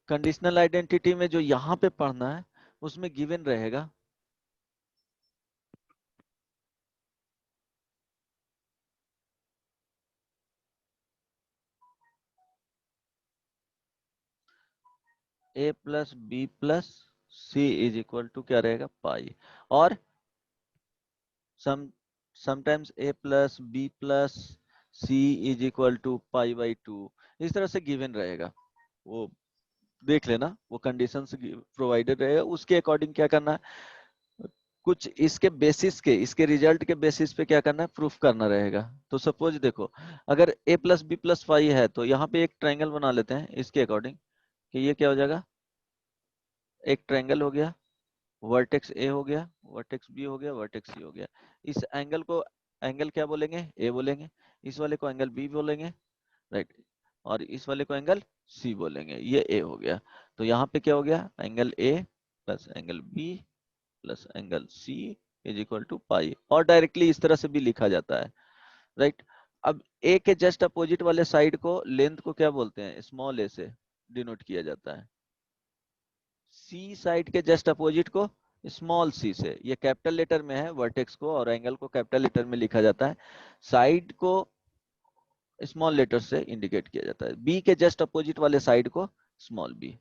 Conditional identity में जो यहाँ पे पढ़ना है उसमें गिवन रहेगा a plus B plus C is equal to क्या रहेगा पाई, और sometimes a plus B plus C is equal to pi by 2, इस तरह से गिवन रहेगा। वो देख लेना, वो कंडीशन प्रोवाइडेड रहेगा, उसके अकॉर्डिंग क्या करना है, कुछ इसके बेसिस के, इसके रिजल्ट के बेसिस पे क्या करना है, प्रूफ करना रहेगा। तो सपोज देखो, अगर a plus B plus five है तो यहाँ पे एक ट्रायंगल बना लेते हैं इसके अकॉर्डिंग, कि ये क्या हो जाएगा, एक ट्रायंगल हो गया, वर्टेक्स ए हो गया, वर्टेक्स बी हो गया, वर्टेक्स सी हो गया। इस एंगल को एंगल क्या बोलेंगे, ए बोलेंगे, इस वाले को एंगल बी बोलेंगे, राइट, और इस वाले को एंगल सी बोलेंगे, ये ए हो गया। तो यहाँ पे क्या हो गया, angle A plus angle B plus angle C is equal to pi, और डायरेक्टली इस तरह से भी लिखा जाता है, राइट। अब ए के जस्ट अपोजिट वाले साइड को, लेंथ को क्या बोलते हैं, स्मॉल ए से डिनोट किया जाता है, सी साइड के जस्ट अपोजिट को स्मॉल सी से, ये कैपिटल लेटर में है वर्टेक्स को, और एंगल को कैपिटल लेटर में लिखा जाता है, साइड को स्मॉल लेटर से इंडिकेट किया जाता है, बी के जस्ट अपोजिट वाले साइड को स्मॉल बी।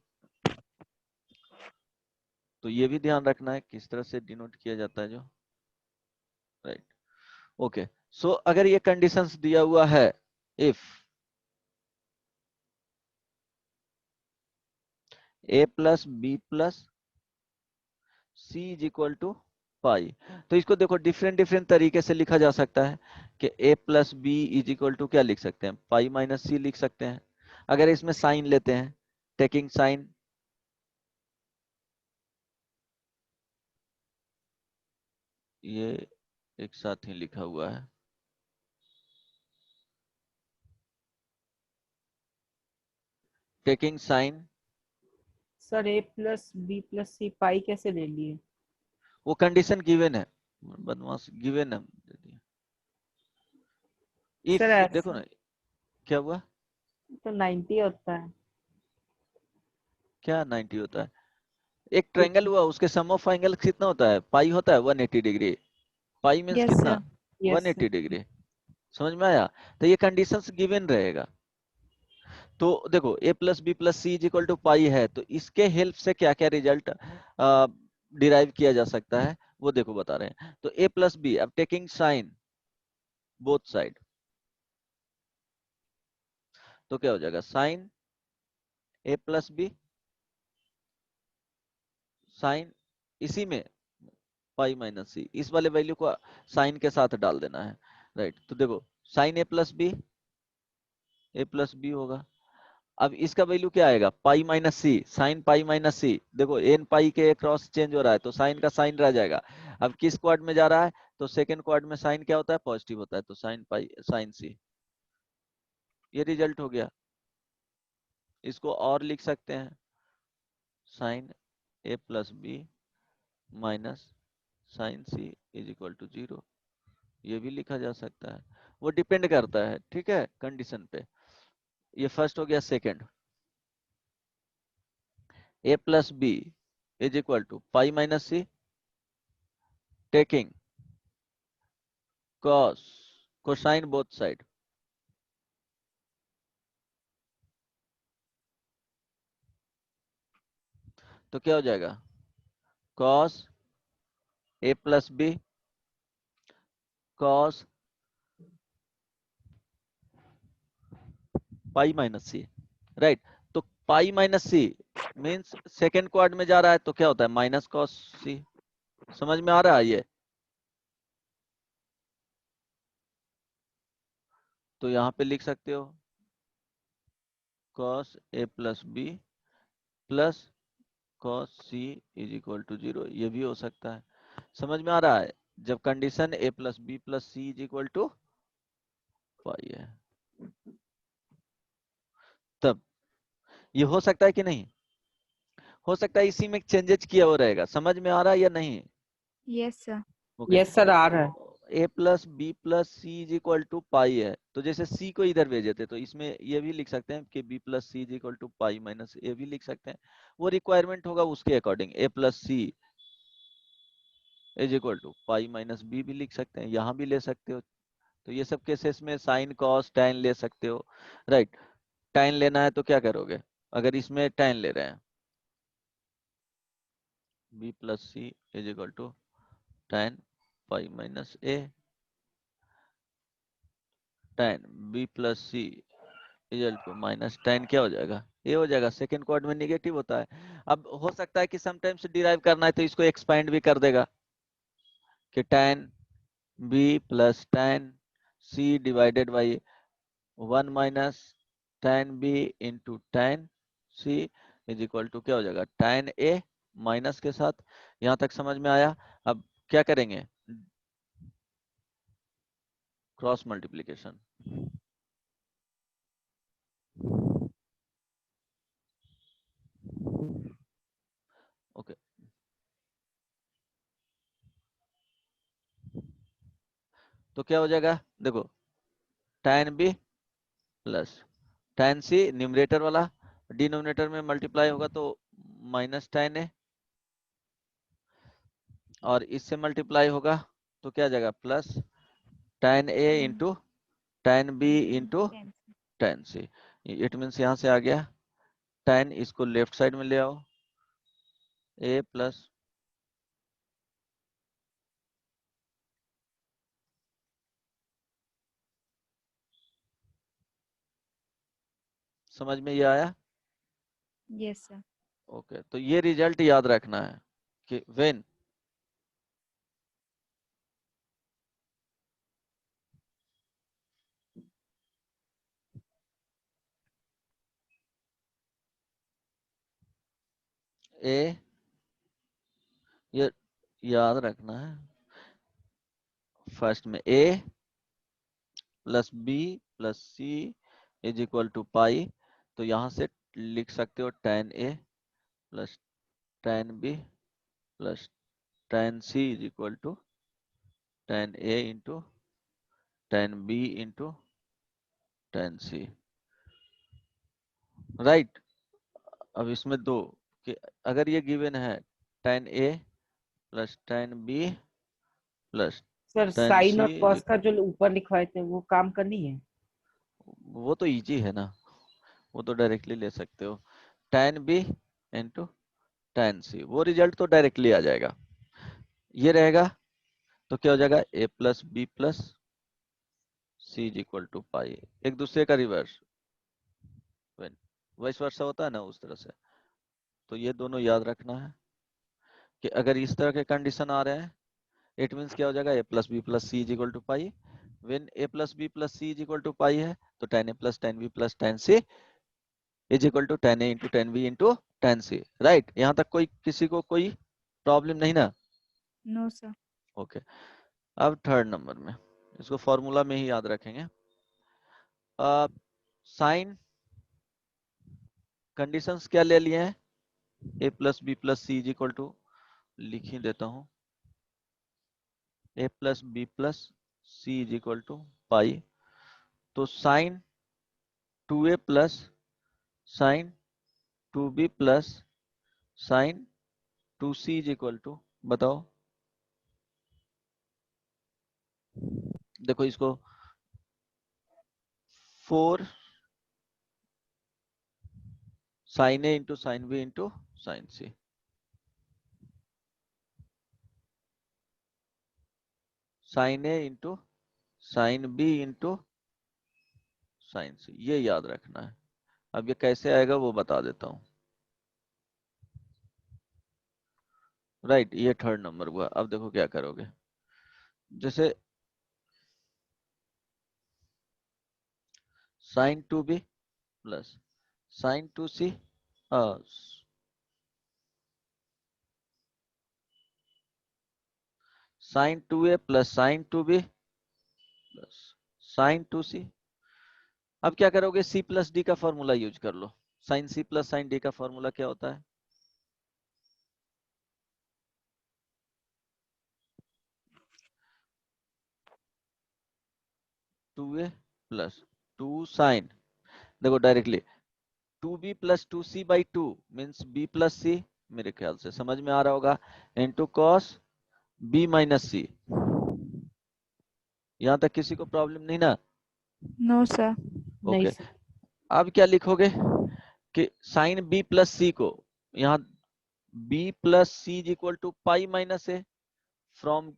तो ये भी ध्यान रखना है किस तरह से डिनोट किया जाता है जो, राइट। ओके, सो अगर ये कंडीशंस दिया हुआ है, if a plus B plus C is equal to pi, तो इसको देखो डिफरेंट डिफरेंट तरीके से लिखा जा सकता है, कि a plus B is equal to क्या लिख सकते हैं, पाई माइनस सी लिख सकते हैं। अगर इसमें साइन लेते हैं, टेकिंग साइन, ये एक साथ ही लिखा हुआ है, टेकिंग साइन, सर ए प्लस बी प्लस सी पाई कैसे ले लिए? वो कंडीशन गिवन है, बदमाश, गिवन है। सर इफ देखो ऐसे ना क्या हुआ, तो 90 होता है। क्या 90 होता है, एक ट्रायंगल हुआ, उसके सम ऑफ एंगल कितना होता है, पाई होता है 180 डिग्री, पाई मीन्स यस कितना, सर, यस सर। 180 डिग्री। समझ में आया, तो ये कंडीशंस गिवन रहेगा। तो देखो a plus B plus C is equal to pi है, तो इसके हेल्प से क्या क्या रिजल्ट डिराइव किया जा सकता है, वो देखो बता रहे हैं। तो a प्लस बी, अब टेकिंग साइन बोथ साइड, तो क्या हो जाएगा, sine a plus B, sine इसी में पाई माइनस सी, इस वाले वैल्यू को साइन के साथ डाल देना है, राइट। तो देखो साइन ए प्लस बी होगा। अब इसका वैल्यू क्या आएगा, पाई माइनस सी, साइन पाई माइनस सी, देखो एन पाई के क्रॉस चेंज हो रहा है, तो साइन का साइन रह जाएगा। अब किस क्वाड में जा रहा है, तो सेकंड क्वाड में साइन क्या होता है, पॉजिटिव होता है, तो साइन पाई साइन सी, ये रिजल्ट हो गया। इसको और लिख सकते हैं, sine A plus B minus sine C is equal to 0, ये भी लिखा जा सकता है। वो डिपेंड करता है, ठीक है, कंडीशन पे। ये फर्स्ट हो गया। Second, a plus B is equal to pi minus C, taking cos cosine both side, तो क्या हो जाएगा, cos a plus B cos pi minus C, right. तो pi minus C means second quad में जा रहा है, तो क्या होता है, माइनस कॉस सी। समझ में आ रहा है ये, तो यहाँ पे लिख सकते हो cos a plus B plus cos c is equal to 0, ये भी हो सकता है। समझ में आ रहा है, जब condition a plus B plus C is equal to pi है, तब ये हो सकता है कि नहीं, हो सकता है इसी में चेंजेस किया हो रहेगा। समझ में आ रहा है या नहीं? Yes sir. Okay, yes sir, आ रहा है। A plus B plus C is equal to pi है, तो जैसे सी को इधर भेजे थे तो इसमें ये भी लिख सकते हैं कि B plus C is equal to pi minus A भी लिख सकते हैं। वो रिक्वायरमेंट होगा उसके according, A plus C is equal to pi minus B भी लिख सकते हैं, यहाँ भी ले सकते हो। तो ये सब केसेस में साइन कॉस टैन ले सकते हो, राइट। टैन लेना है तो क्या करोगे, अगर इसमें टैन ले रहे हैं B plus C is equal to tan pi minus A, tan B plus C equal to minus tan क्या हो जाएगा, ये हो जाएगा। सेकंड क्वाड में निगेटिव होता है। अब हो सकता है कि समटाइम्स डिराइव करना है तो इसको एक्सपेंड भी कर देगा कि tan B plus tan C divided by 1 minus tan B into tan C is equal to क्या हो जाएगा, टैन ए माइनस के साथ। यहां तक समझ में आया। अब क्या करेंगे, क्रॉस मल्टीप्लीकेशन। ओके, तो क्या हो जाएगा, देखो टैन बी प्लस टैन सी न्यूमरेटर वाला डिनोमिनेटर में मल्टीप्लाई होगा तो माइनस टैन ए, और इससे मल्टीप्लाई होगा तो क्या जाएगा plus tan A into tan B into tan C. It means यहाँ से आ गया टैन, इसको लेफ्ट साइड में ले आओ, ए प्लस, समझ में ये आया। Yes sir. ओके, तो ये रिजल्ट याद रखना है कि व्हेन ए, ये याद रखना है, फर्स्ट में A plus B plus C is equal to pi, तो यहाँ से लिख सकते हो tan A plus tan B plus tan C is equal to tan A into tan B into tan C, right. अब इसमें दो कि अगर ये गिवन है tan ए plus tan B plus sir tan sine C, और कॉस का जो ऊपर लिखवाए थे वो काम का नहीं है। वो तो इजी है ना, वो तो डायरेक्टली ले सकते हो, tan बी इंटू tan सी, वो रिजल्ट तो डायरेक्टली आ जाएगा। ये रहेगा तो क्या हो जाएगा, a plus B plus C is equal to pi, एक दूसरे का रिवर्स, वाइस वर्सा होता है ना उस तरह से। तो ये दोनों याद रखना है कि अगर इस तरह के कंडीशन आ रहे हैं, इट मीन्स क्या हो जाएगा, a plus B plus C is equal to pi. When a plus B plus C is equal to pi है तो tan A plus tan B plus tan C is equal to tan A into tan B into tan C, right. यहाँ तक कोई किसी को कोई problem नहीं ना। No sir. ओके, अब थर्ड नंबर में इसको फॉर्मूला में ही याद रखेंगे। साइन कंडीशंस क्या ले लिए हैं, a plus B plus C is equal to, लिख ही देता हूँ, a plus B plus C is equal to pi. तो sine two a plus sine two B plus sine two c is equal to, बताओ। देखो इसको, four sine a into sine b into sine c, sine a into sine b into sine c, ये याद रखना है। अब ये कैसे आएगा वो बता देता हूँ, राइट। ये थर्ड नंबर हुआ। अब देखो क्या करोगे, जैसे sine two B plus sine two c, sine two a plus sine two B plus sine two c. अब क्या करोगे, सी प्लस डी का फॉर्मूला यूज कर लो। Sine c plus sine d का फॉर्मूला क्या होता है, 2a प्लस 2 साइन, देखो directly 2b plus 2c by 2 means b plus c, मेरे ख्याल से समझ में आ रहा होगा, इंटू कॉस b माइनस सी। यहाँ तक किसी को प्रॉब्लम नहीं ना? No sir. नहीं ओके, सर। अब क्या लिखोगे कि साइन b प्लस सी को यहाँ b plus C is equal to pi minus A from,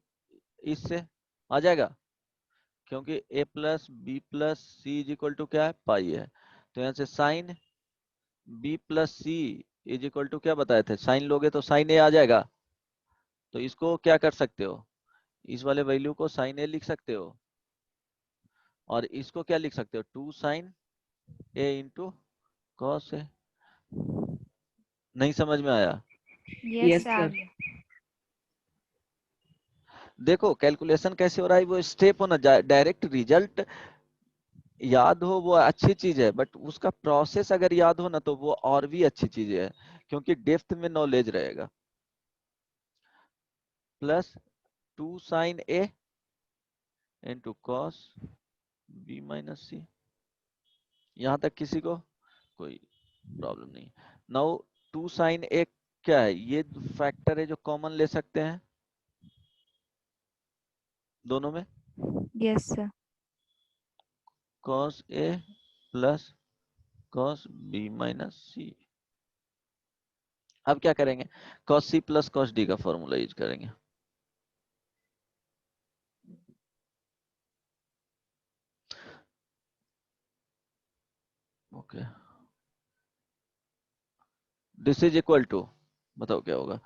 इससे आ जाएगा, क्योंकि a plus B plus C is equal to क्या है, पाई है। तो यहाँ से sine b plus C is equal to क्या बताए थे, साइन लोगे तो साइन ए आ जाएगा। तो इसको क्या कर सकते हो, इस वाले वैल्यू को साइन ए लिख सकते हो, और इसको क्या लिख सकते हो, 2 sine a into cos A. नहीं समझ में आया? यस यस सर, आ सर। गया। देखो कैलकुलेशन कैसे हो रहा है, वो स्टेप होना, डायरेक्ट रिजल्ट याद हो वो अच्छी चीज है, बट उसका प्रोसेस अगर याद हो ना तो वो और भी अच्छी चीज है, क्योंकि डेप्थ में नॉलेज रहेगा। Plus 2 sine a into cos B minus सी। यहां तक किसी को कोई प्रॉब्लम नहीं? नाउ 2 साइन ए क्या है, ये फैक्टर है जो कॉमन ले सकते हैं दोनों में, yes sir. Cos a plus cos B minus c. अब क्या करेंगे, cos c plus cos d का फॉर्मूला यूज करेंगे। Okay, this is equal to, बताओ क्या होगा,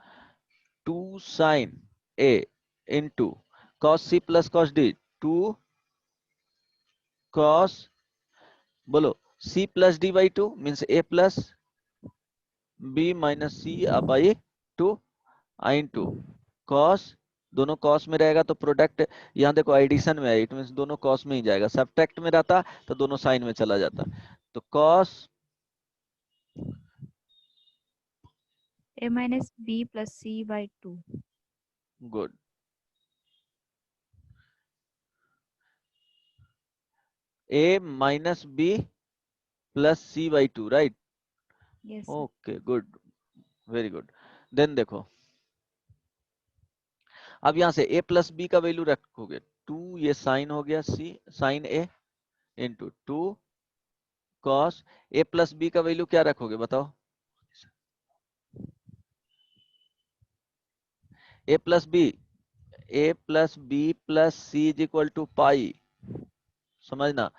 2 sine a into cos c plus cos d, 2 cos, बोलो, c plus d by 2 means a plus B minus C by 2 into cos, दोनों cos में रहेगा तो product, यहाँ देखो एडिशन में है, इट मीन्स दोनों कॉस में ही जाएगा, सब्ट्रैक्ट में रहता तो दोनों साइन में चला जाता। तो cos a minus b plus C by 2। Good, a minus b plus C by 2, right? Yes sir. Okay good, very good. Then देखो, अब यहां से a प्लस बी का वैल्यू रखोगे, 2 ये साइन हो गया c sine a into 2 cos, a plus b का वैल्यू क्या रखोगे बताओ, a plus b, a plus B plus C is equal to pi, समझना।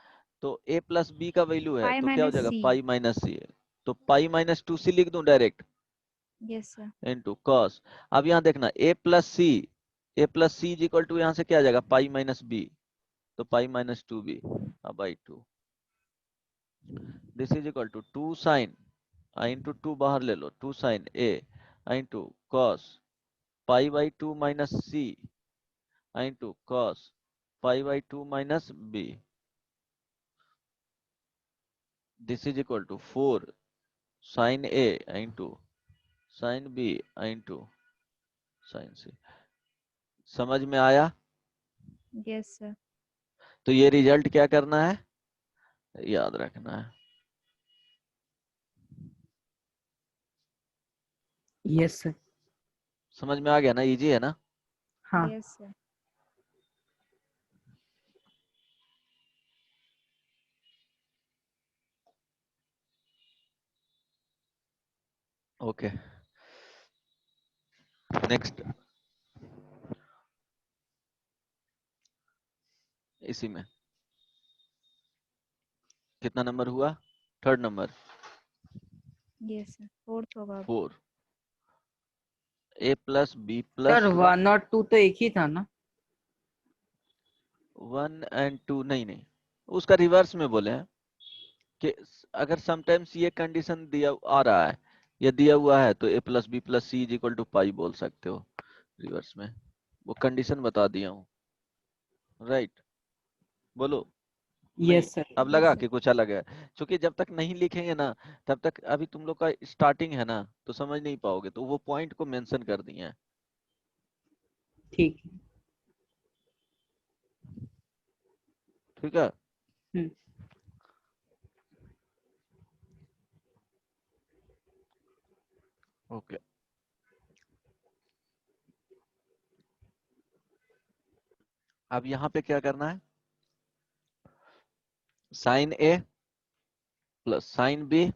तो a प्लस बी का वैल्यू है पाई तो क्या हो माइनस जाएगा, सी। पाई माइनस सी है, तो पाई माइनस 2c लिख दूं direct, yes sir. Into cos. अब यहाँ देखना a plus C is equal to, यहाँ से क्या आ जाएगा, पाई माइनस बी, तो pi minus 2b by 2, this is equal to 2 sine I into 2 बाहर ले लो, 2 sine A I into cos pi by 2 minus C I into cos pi by 2 minus B, this is equal to 4 sine a into sine b into sine c. समझ में आया? Yes sir. तो ये result क्या करना है, याद रखना है। Yes sir. समझ में आ गया ना, इजी है ना? हाँ। Yes sir. ओके, नेक्स्ट, इसी में कितना नंबर हुआ, third number, yes sir, fourth होगा अब। 4, ए प्लस बी सर प्लस 1 और 2 तो एक ही था ना? 1 एंड 2, नहीं नहीं, उसका रिवर्स में बोले हैं कि अगर समटाइम्स ये कंडीशन दिया आ रहा है या दिया हुआ है तो a plus B plus C is equal to pi बोल सकते हो रिवर्स में, वो कंडीशन बता दिया हूँ, राइट? बोलो। नहीं, यस सर। अब यस लगा सर। कि कुछ अलग है, क्योंकि जब तक नहीं लिखेंगे ना तब तक, अभी तुम लोग का स्टार्टिंग है ना तो समझ नहीं पाओगे, तो वो पॉइंट को मेंशन कर दिए हैं, ठीक है। ठीक है? हम्म। ओके, अब यहाँ पे क्या करना है, sine A plus sine B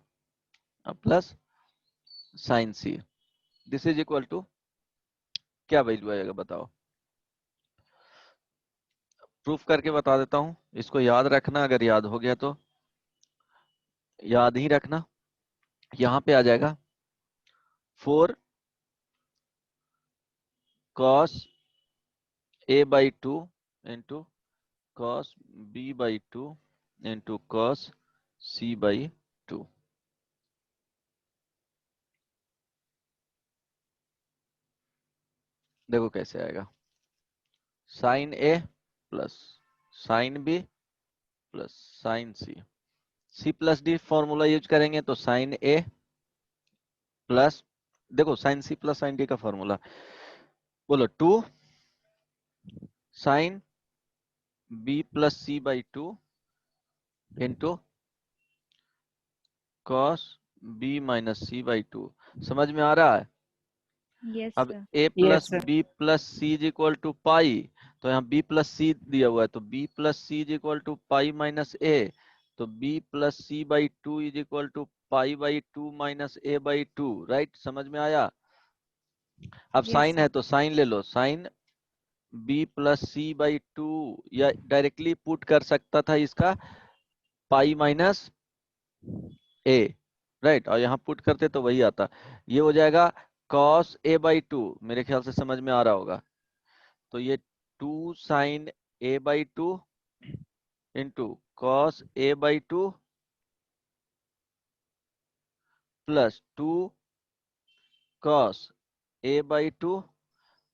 plus sine C, this is equal to क्या वैल्यू आएगा बताओ। प्रूफ करके बता देता हूं, इसको याद रखना, अगर याद हो गया तो याद ही रखना। यहां पे आ जाएगा 4 cos a by 2 into cos b by 2 into cos c by 2। देखो कैसे आएगा, साइन ए plus sine B plus sine c, c plus d formula use करेंगे तो साइन ए प्लस, देखो sine c plus sine d का फॉर्मूला, बोलो 2 sine B plus C by 2 into cos b minus C by 2। समझ में आ रहा है। Yes, अब sir. a yes plus sir. B plus C is equal to pi, तो यहाँ b प्लस सी दिया हुआ है तो b plus C is equal to pi minus a, तो b plus C by 2 is equal to pi by 2 minus a by 2, right, समझ में आया। अब Yes, साइन sir. है तो साइन ले लो, sine b plus C by 2, या डायरेक्टली पुट कर सकता था इसका पाई माइनस ए, राइट, और यहाँ पुट करते तो वही आता, ये हो जाएगा cos a बाई 2, मेरे ख्याल से समझ में आ रहा होगा। तो ये 2 sine a by 2 into cos a by 2 plus 2 cos a by 2।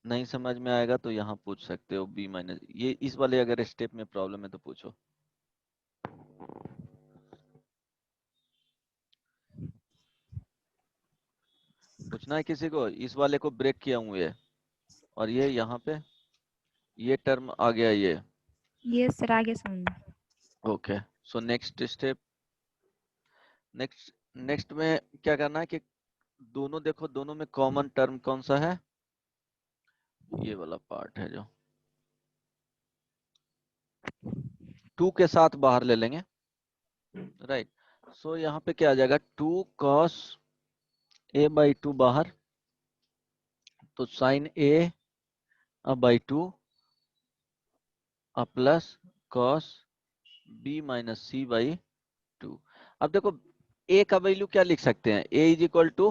नहीं समझ में आएगा तो यहाँ पूछ सकते हो b माइनस, ये इस वाले अगर स्टेप में प्रॉब्लम है तो पूछो। पूछना है किसी को, इस वाले को ब्रेक किया हूँ ये, और ये यहाँ पे ये टर्म आ गया ये। Yes, sir. आगे समझ। Okay, so next step, next next में क्या करना है कि दोनों देखो, दोनों में कॉमन टर्म कौन सा है, ये वाला पार्ट है जो 2 के साथ बाहर ले लेंगे, राइट। सो यहाँ पे क्या आ जाएगा, 2 cos a बाई 2 बाहर, तो sine a by 2 plus cos b minus C by 2। अब देखो a का वैल्यू क्या लिख सकते हैं, a is equal to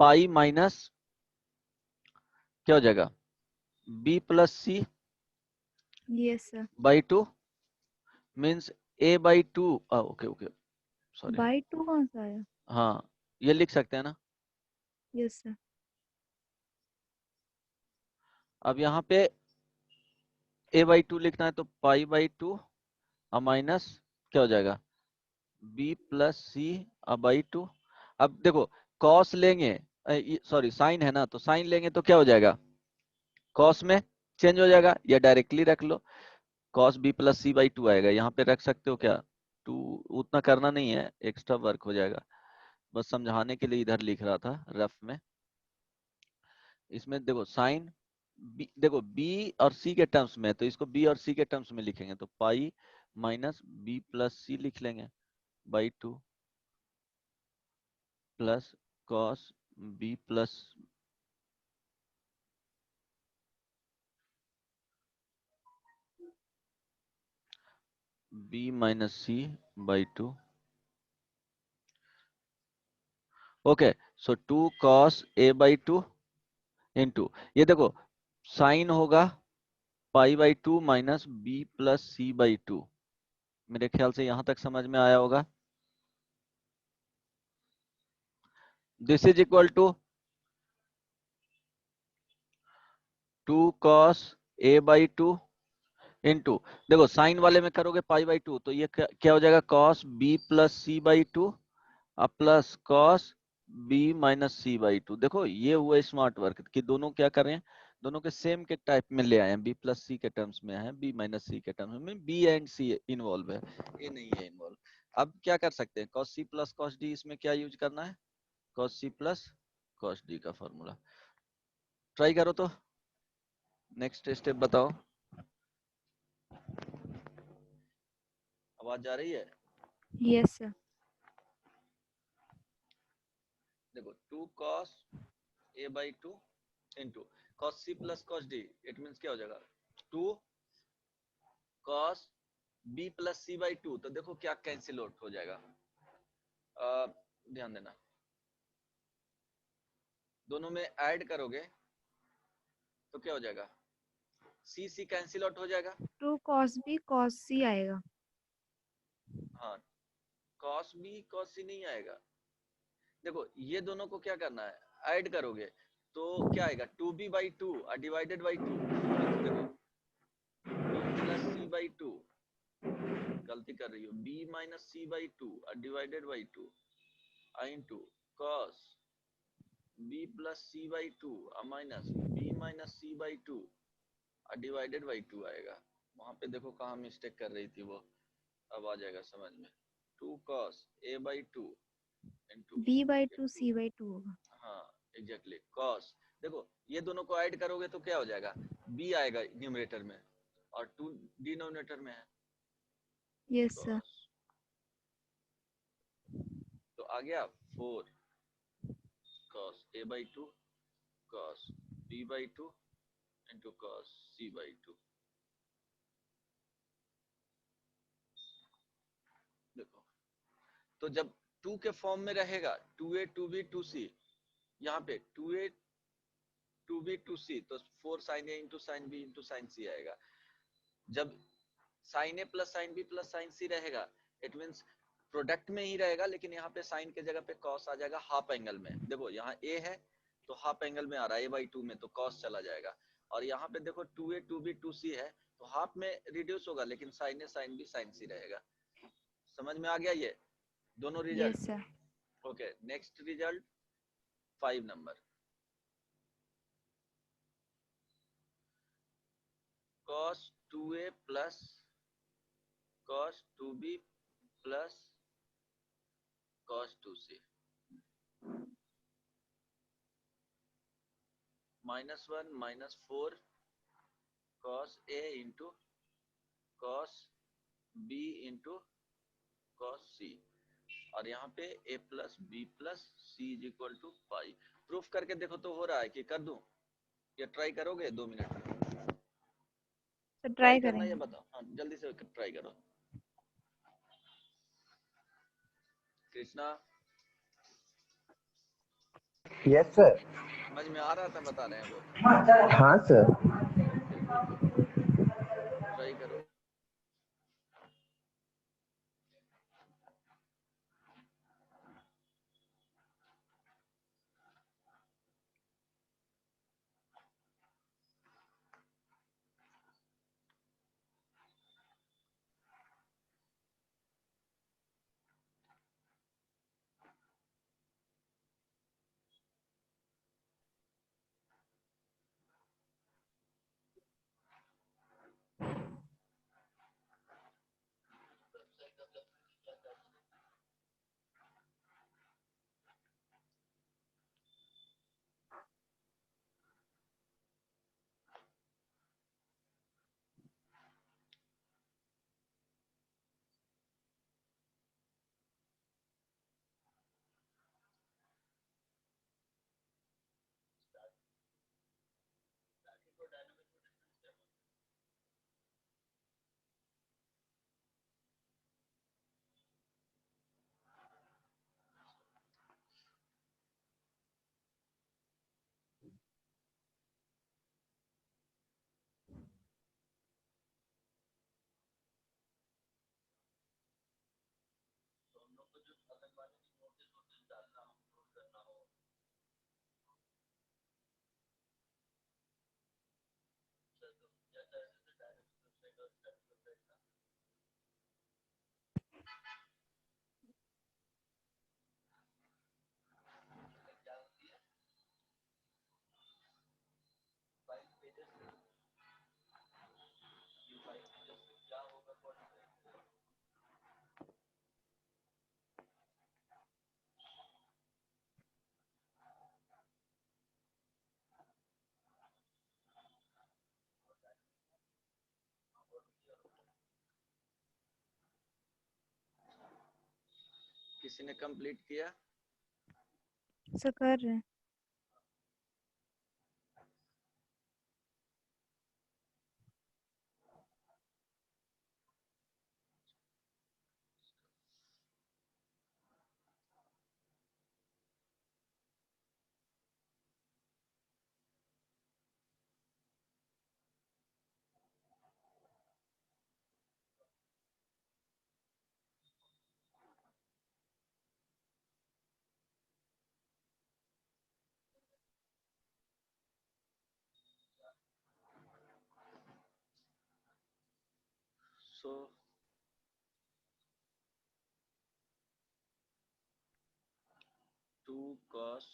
pi minus क्या हो जाएगा b plus C Yes, sir. By 2, means a by 2, okay okay sorry, By 2 कौन सा आया? हाँ ये लिख सकते हैं ना। Yes, sir. अब यहाँ पे a बाई 2 लिखना है तो पाई बाई 2 माइनस क्या हो जाएगा b प्लस सी बाई 2। अब देखो cos लेंगे, सॉरी साइन है ना, तो साइन लेंगे तो क्या हो जाएगा, cos में चेंज हो जाएगा, या डायरेक्टली रख लो cos b plus C by 2 आएगा, यहाँ पे रख सकते हो क्या, 2 उतना करना नहीं है, एक्स्ट्रा वर्क हो जाएगा, बस समझाने के लिए इधर लिख रहा था रफ में। इसमें देखो साइन देखो b और c के टर्म्स में, तो इसको b और c के टर्म्स में लिखेंगे तो pi minus b plus C लिख लेंगे by 2 plus cos b plus b minus C by 2। Okay, so 2 cos a by 2 into, ये देखो साइन होगा pi by 2 minus b plus C by 2, मेरे ख्याल से यहां तक समझ में आया होगा। This is equal to 2 cos a by 2 into, देखो साइन वाले में करोगे पाई बाई 2 तो ये क्या हो जाएगा cos b plus C by 2 plus cos b minus C by 2। देखो ये हुआ स्मार्ट वर्क कि दोनों क्या कर रहे हैं, दोनों के सेम के टाइप में ले आए हैं, बी प्लस सी के टर्म्स में है, बी माइनस सी के टर्म्स में, बी एंड सी इन्वॉल्व है, ए नहीं है इन्वॉल्व। अब क्या कर सकते हैं, cos c plus cos d, इसमें क्या यूज करना है, cos c plus cos d का फॉर्मूला। ट्राई करो तो, नेक्स्ट स्टेप बताओ। आवाज जा रही है? Yes, sir. देखो 2 cos a by 2 into cos c plus cos d, it means क्या हो जाएगा 2 cos b plus c by 2, तो देखो क्या कैंसिल आउट हो जाएगा, ध्यान देना, दोनों में ऐड करोगे तो क्या हो जाएगा, c c कैंसिल आउट हो जाएगा, 2 cos b cos c आएगा। हाँ cos b cos c नहीं आएगा, देखो ये दोनों को क्या करना है, ऐड करोगे तो क्या आएगा 2b by 2 डिवाइडेड बाई 2, देखो 2 प्लस c by 2, गलती कर रही हो, b minus c by 2 divided by 2 into cos b plus c by 2 minus b minus c by 2 divided by 2 आएगा। वहां पे देखो कहाँ मिस्टेक कर रही थी वो, अब आ जाएगा समझ में, 2 cos a by 2 into b by 2 c by 2 होगा। हाँ एग्जैक्टली cos, देखो ये दोनों को ऐड करोगे तो क्या हो जाएगा, b आएगा न्यूमरेटर में और 2 डिनोमिनेटर में है, Yes, sir. cos, तो आ गया 4 cos a by 2 cos b by 2 into cos c by 2। देखो तो जब 2 के फॉर्म में रहेगा 2a 2b 2c, यहाँ पे 2a 2b 2c, तो 4 sin a into sin b into sin c आएगा। जब sin a plus sin b plus sin c रहेगा, इट मींस प्रोडक्ट में ही रहेगा, लेकिन यहाँ पे साइन के जगह पे कॉस आ जाएगा हाफ एंगल में। देखो यहाँ ए है तो हाफ एंगल में आ रहा है, ए बाई 2 में, तो कॉस चला जाएगा। और यहाँ पे देखो 2a 2b 2c है तो हाफ में रिड्यूस होगा, लेकिन sine A sine B sine C रहेगा। समझ में आ गया ये दोनों रिजल्ट? Yes, sir. ओके, next result 5 number, cos 2a प्लस cos 2b प्लस cos 2c -1 -4 cos a इंटू cos b इंटू cos c, और यहाँ पे a plus B plus C is equal to pi. Proof करके देखो तो हो रहा है कि कर दूं, या ट्राई करोगे 2 मिनट में? तो ट्राई ट्राई करना या करेंगे। बताओ, हाँ जल्दी से ट्राई करो। Krishna yes sir. समझ में आ रहा था बता रहे हैं वो? हाँ सर। फिर कोई ट्राई करो। किसी ने कंप्लीट किया? सर कर रहे हैं। So two cos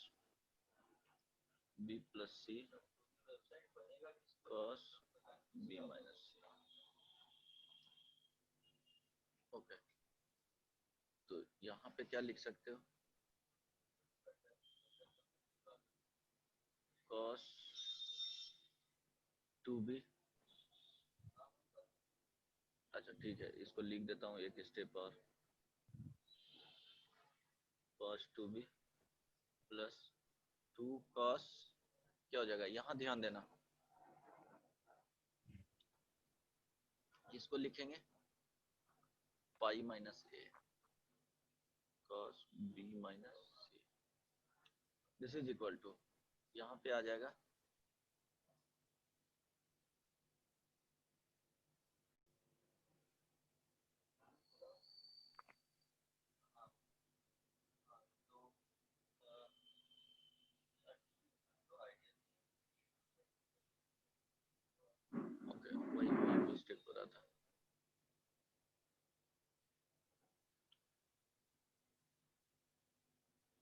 b plus c cos B minus c. Okay, तो यहाँ पे क्या लिख सकते हो? कॉस टू बी, अच्छा ठीक है, इसको लिख देता हूँ एक स्टेप और, cos two B plus two cos, क्या हो जाएगा यहाँ ध्यान देना, इसको लिखेंगे pi minus A cos B minus C, this is equal to, यहाँ पे आ जाएगा ओके, वही मिस्टेक हो रहा था।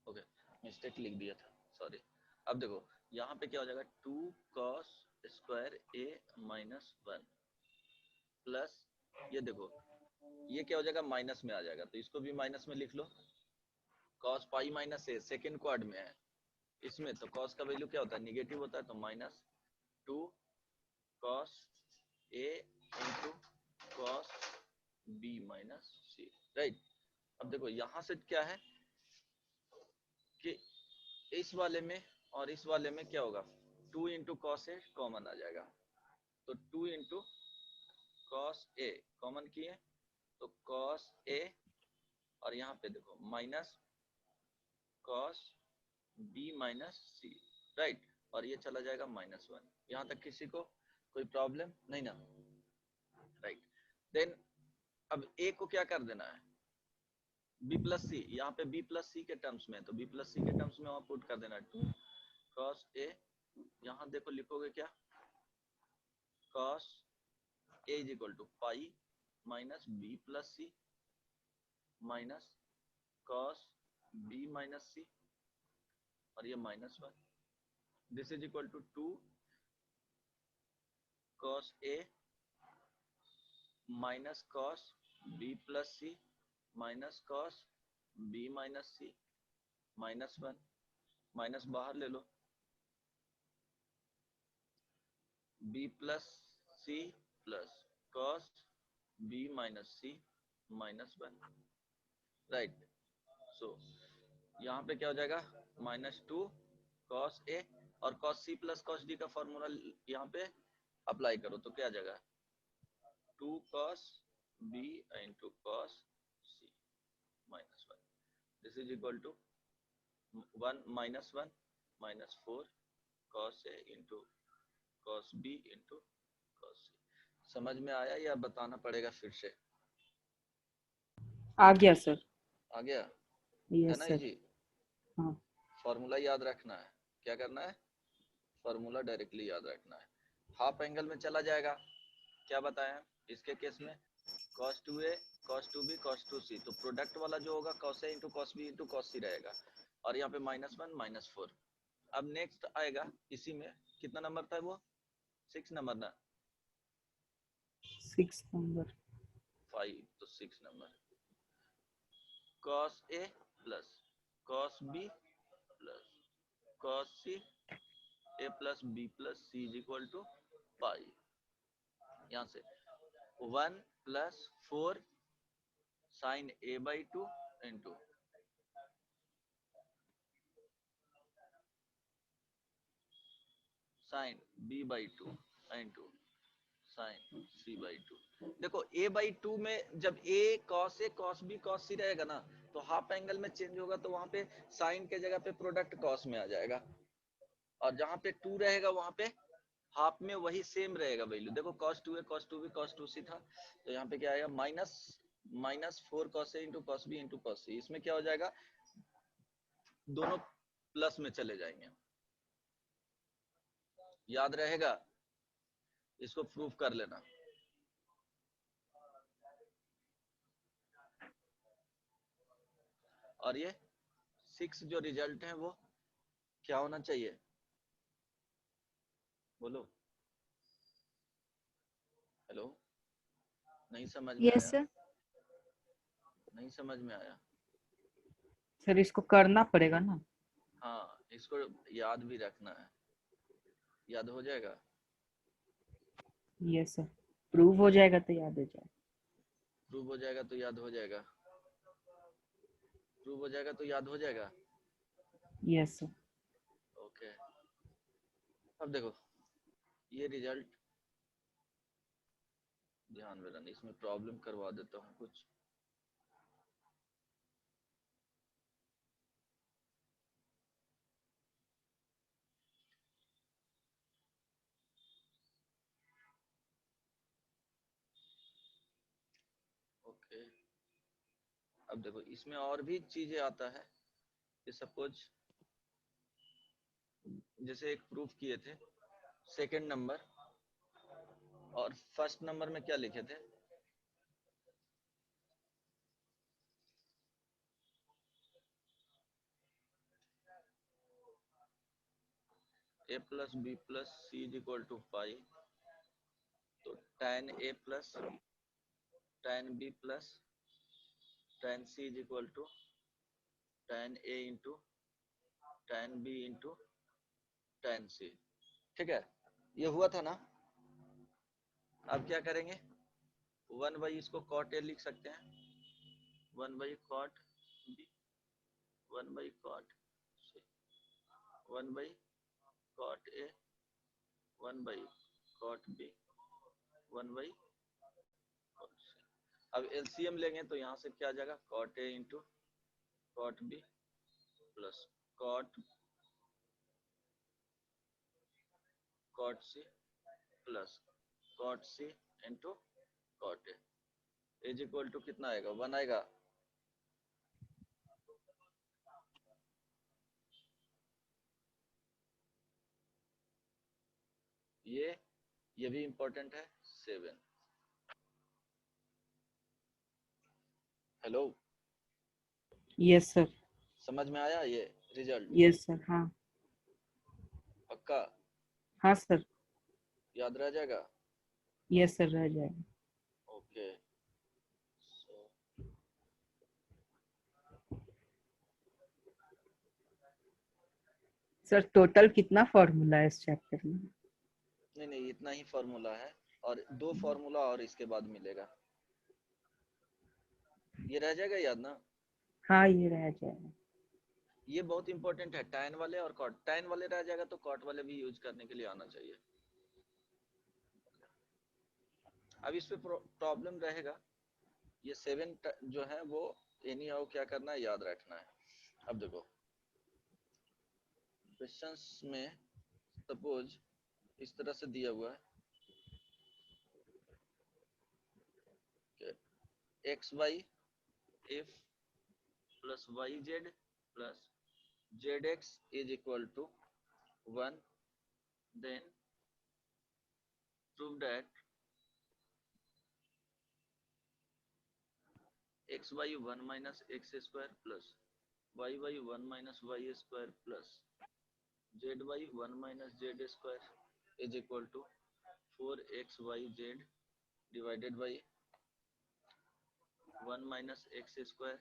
ओके, मिस्टेक लिख दिया था, सॉरी। अब देखो यहाँ पे क्या हो जाएगा, two cos square A minus one plus, ये देखो ये क्या हो जाएगा माइनस में आ जाएगा, तो इसको भी माइनस में लिख लो, कॉस पाई माइनस ए सेकेंड क्वाड में है, इसमें तो कॉस का वैल्यू क्या होता है, निगेटिव होता है, तो minus two cos a into cos B minus C, right. अब देखो यहाँ से क्या है कि इस वाले में और इस वाले में क्या होगा, two into cos A common आ जाएगा, तो two into cos A common किए तो कॉस ए, और यहाँ पे देखो minus cos B minus C, right, और ये चला जाएगा माइनस वन। यहाँ तक किसी को कोई प्रॉब्लम नहीं ना, राइट। देन अब ए को क्या कर देना है, बी प्लस सी, यहाँ पे बी प्लस सी के टर्म्स में, तो बी प्लस सी के टर्म्स में वहां पुट कर देना टू कॉस ए, यहाँ देखो लिखोगे क्या, cos a is equal to pi minus b plus c minus cos B minus c, और ये minus one, this is equal to two cos a minus cos b plus c minus cos B minus c minus one, minus बाहर ले लो, b plus c plus cos B minus c minus one, right. So यहाँ पे क्या हो जाएगा minus two cos a, और cos c plus cos d का फॉर्मूला यहाँ पे अप्लाई करो तो क्या आ जाएगा, two cos b into cos c minus one, this is equal to one minus four cos a into cos b into cos c. समझ में आया या बताना पड़ेगा फिर से? आ गया सर। आ गया है यस ना सर। जी? हाँ फॉर्मूला याद रखना है, क्या करना है, फॉर्मूला डायरेक्टली याद रखना है। हाफ एंगल में चला जाएगा, क्या बताया इसके केस में, cos 2a cos 2b cos 2c, तो प्रोडक्ट वाला जो होगा cos a इंटू cos b इंटू cos c रहेगा, और यहाँ पे माइनस वन माइनस फोर। अब नेक्स्ट आएगा इसी में, कितना नंबर था वो, 6 नंबर ना, 6 नंबर, 5, तो 6 number, cos a plus cos b plus cos c a plus b plus c is equal to pi, यहाँ से 1 plus 4 sine a by two into sine b by two into sine c by two. देखो a by two में जब a cos b cos c रहेगा ना, तो half angle में change होगा, तो वहां पे साइन के जगह पे प्रोडक्ट cos में आ जाएगा, और जहां पे 2 रहेगा वहां पे हाफ में वही सेम रहेगा वैल्यू। देखो cos 2 है, cos 2 भी cos 2c था, तो यहाँ पे क्या आएगा माइनस 4 cos a इंटू cos b इंटू cos c। इसमें क्या हो जाएगा, दोनों प्लस में चले जाएंगे। याद रहेगा, इसको प्रूफ कर लेना। और ये 6 जो रिजल्ट है वो क्या होना चाहिए, बोलो। हेलो, नहीं समझ में यस आया? सर। नहीं समझ में आया? सर इसको करना पड़ेगा ना। हाँ, इसको याद भी रखना है। याद हो जाएगा? यस सर, प्रूव हो जाएगा तो याद हो जाएगा। प्रूव हो जाएगा तो याद हो जाएगा। प्रूव हो जाएगा तो याद हो जाएगा। Yes sir. ओके, अब देखो ये रिजल्ट ध्यान में रहना, इसमें प्रॉब्लम करवा देता हूँ कुछ। ओके, अब देखो इसमें और भी चीजें आता है कि सपोज जैसे एक प्रूफ किए थे सेकंड नंबर, और फर्स्ट नंबर में क्या लिखे थे, a plus B plus C is equal to pi, तो tan a plus tan b plus tan c is equal to tan a into tan b into tan c। ठीक है, ये हुआ था ना। अब क्या करेंगे, 1 बाई इसको cot a लिख सकते हैं, 1 by cot b, 1 by cot c, 1 by cot a, 1 by cot b, 1 by cot c। अब एलसीएम लेंगे तो यहाँ से क्या आ जाएगा, cot a into cot b plus cot c plus cot c into cot a is equal to कितना आएगा, 1 आएगा। ये भी इंपॉर्टेंट है, 7। Hello, yes sir. समझ में आया ये रिजल्ट? Yes sir. हाँ। पक्का हाँ सर। याद रह जाएगा? यस सर, रह जाएगा। ओके, सर टोटल कितना फॉर्मूला है इस चैप्टर में? नहीं इतना ही फॉर्मूला है, और 2 फॉर्मूला और इसके बाद मिलेगा। ये रह जाएगा याद ना? हाँ, ये रह जाएगा। ये बहुत इंपॉर्टेंट है, tan वाले और cot। tan वाले रह जाएगा तो cot वाले भी यूज करने के लिए आना चाहिए। अब इस पे प्रॉब्लम रहेगा, ये 7 जो है वो एनी हाउ क्या करना है, याद रखना है। अब देखो क्वेश्चंस में सपोज इस तरह से दिया हुआ है कि x Y if plus Y Z plus Z x is equal to 1, then prove that X Y 1 minus x square plus Y Y 1 minus Y square plus Z Y 1 minus Z square is equal to 4xyz divided by 1 minus x square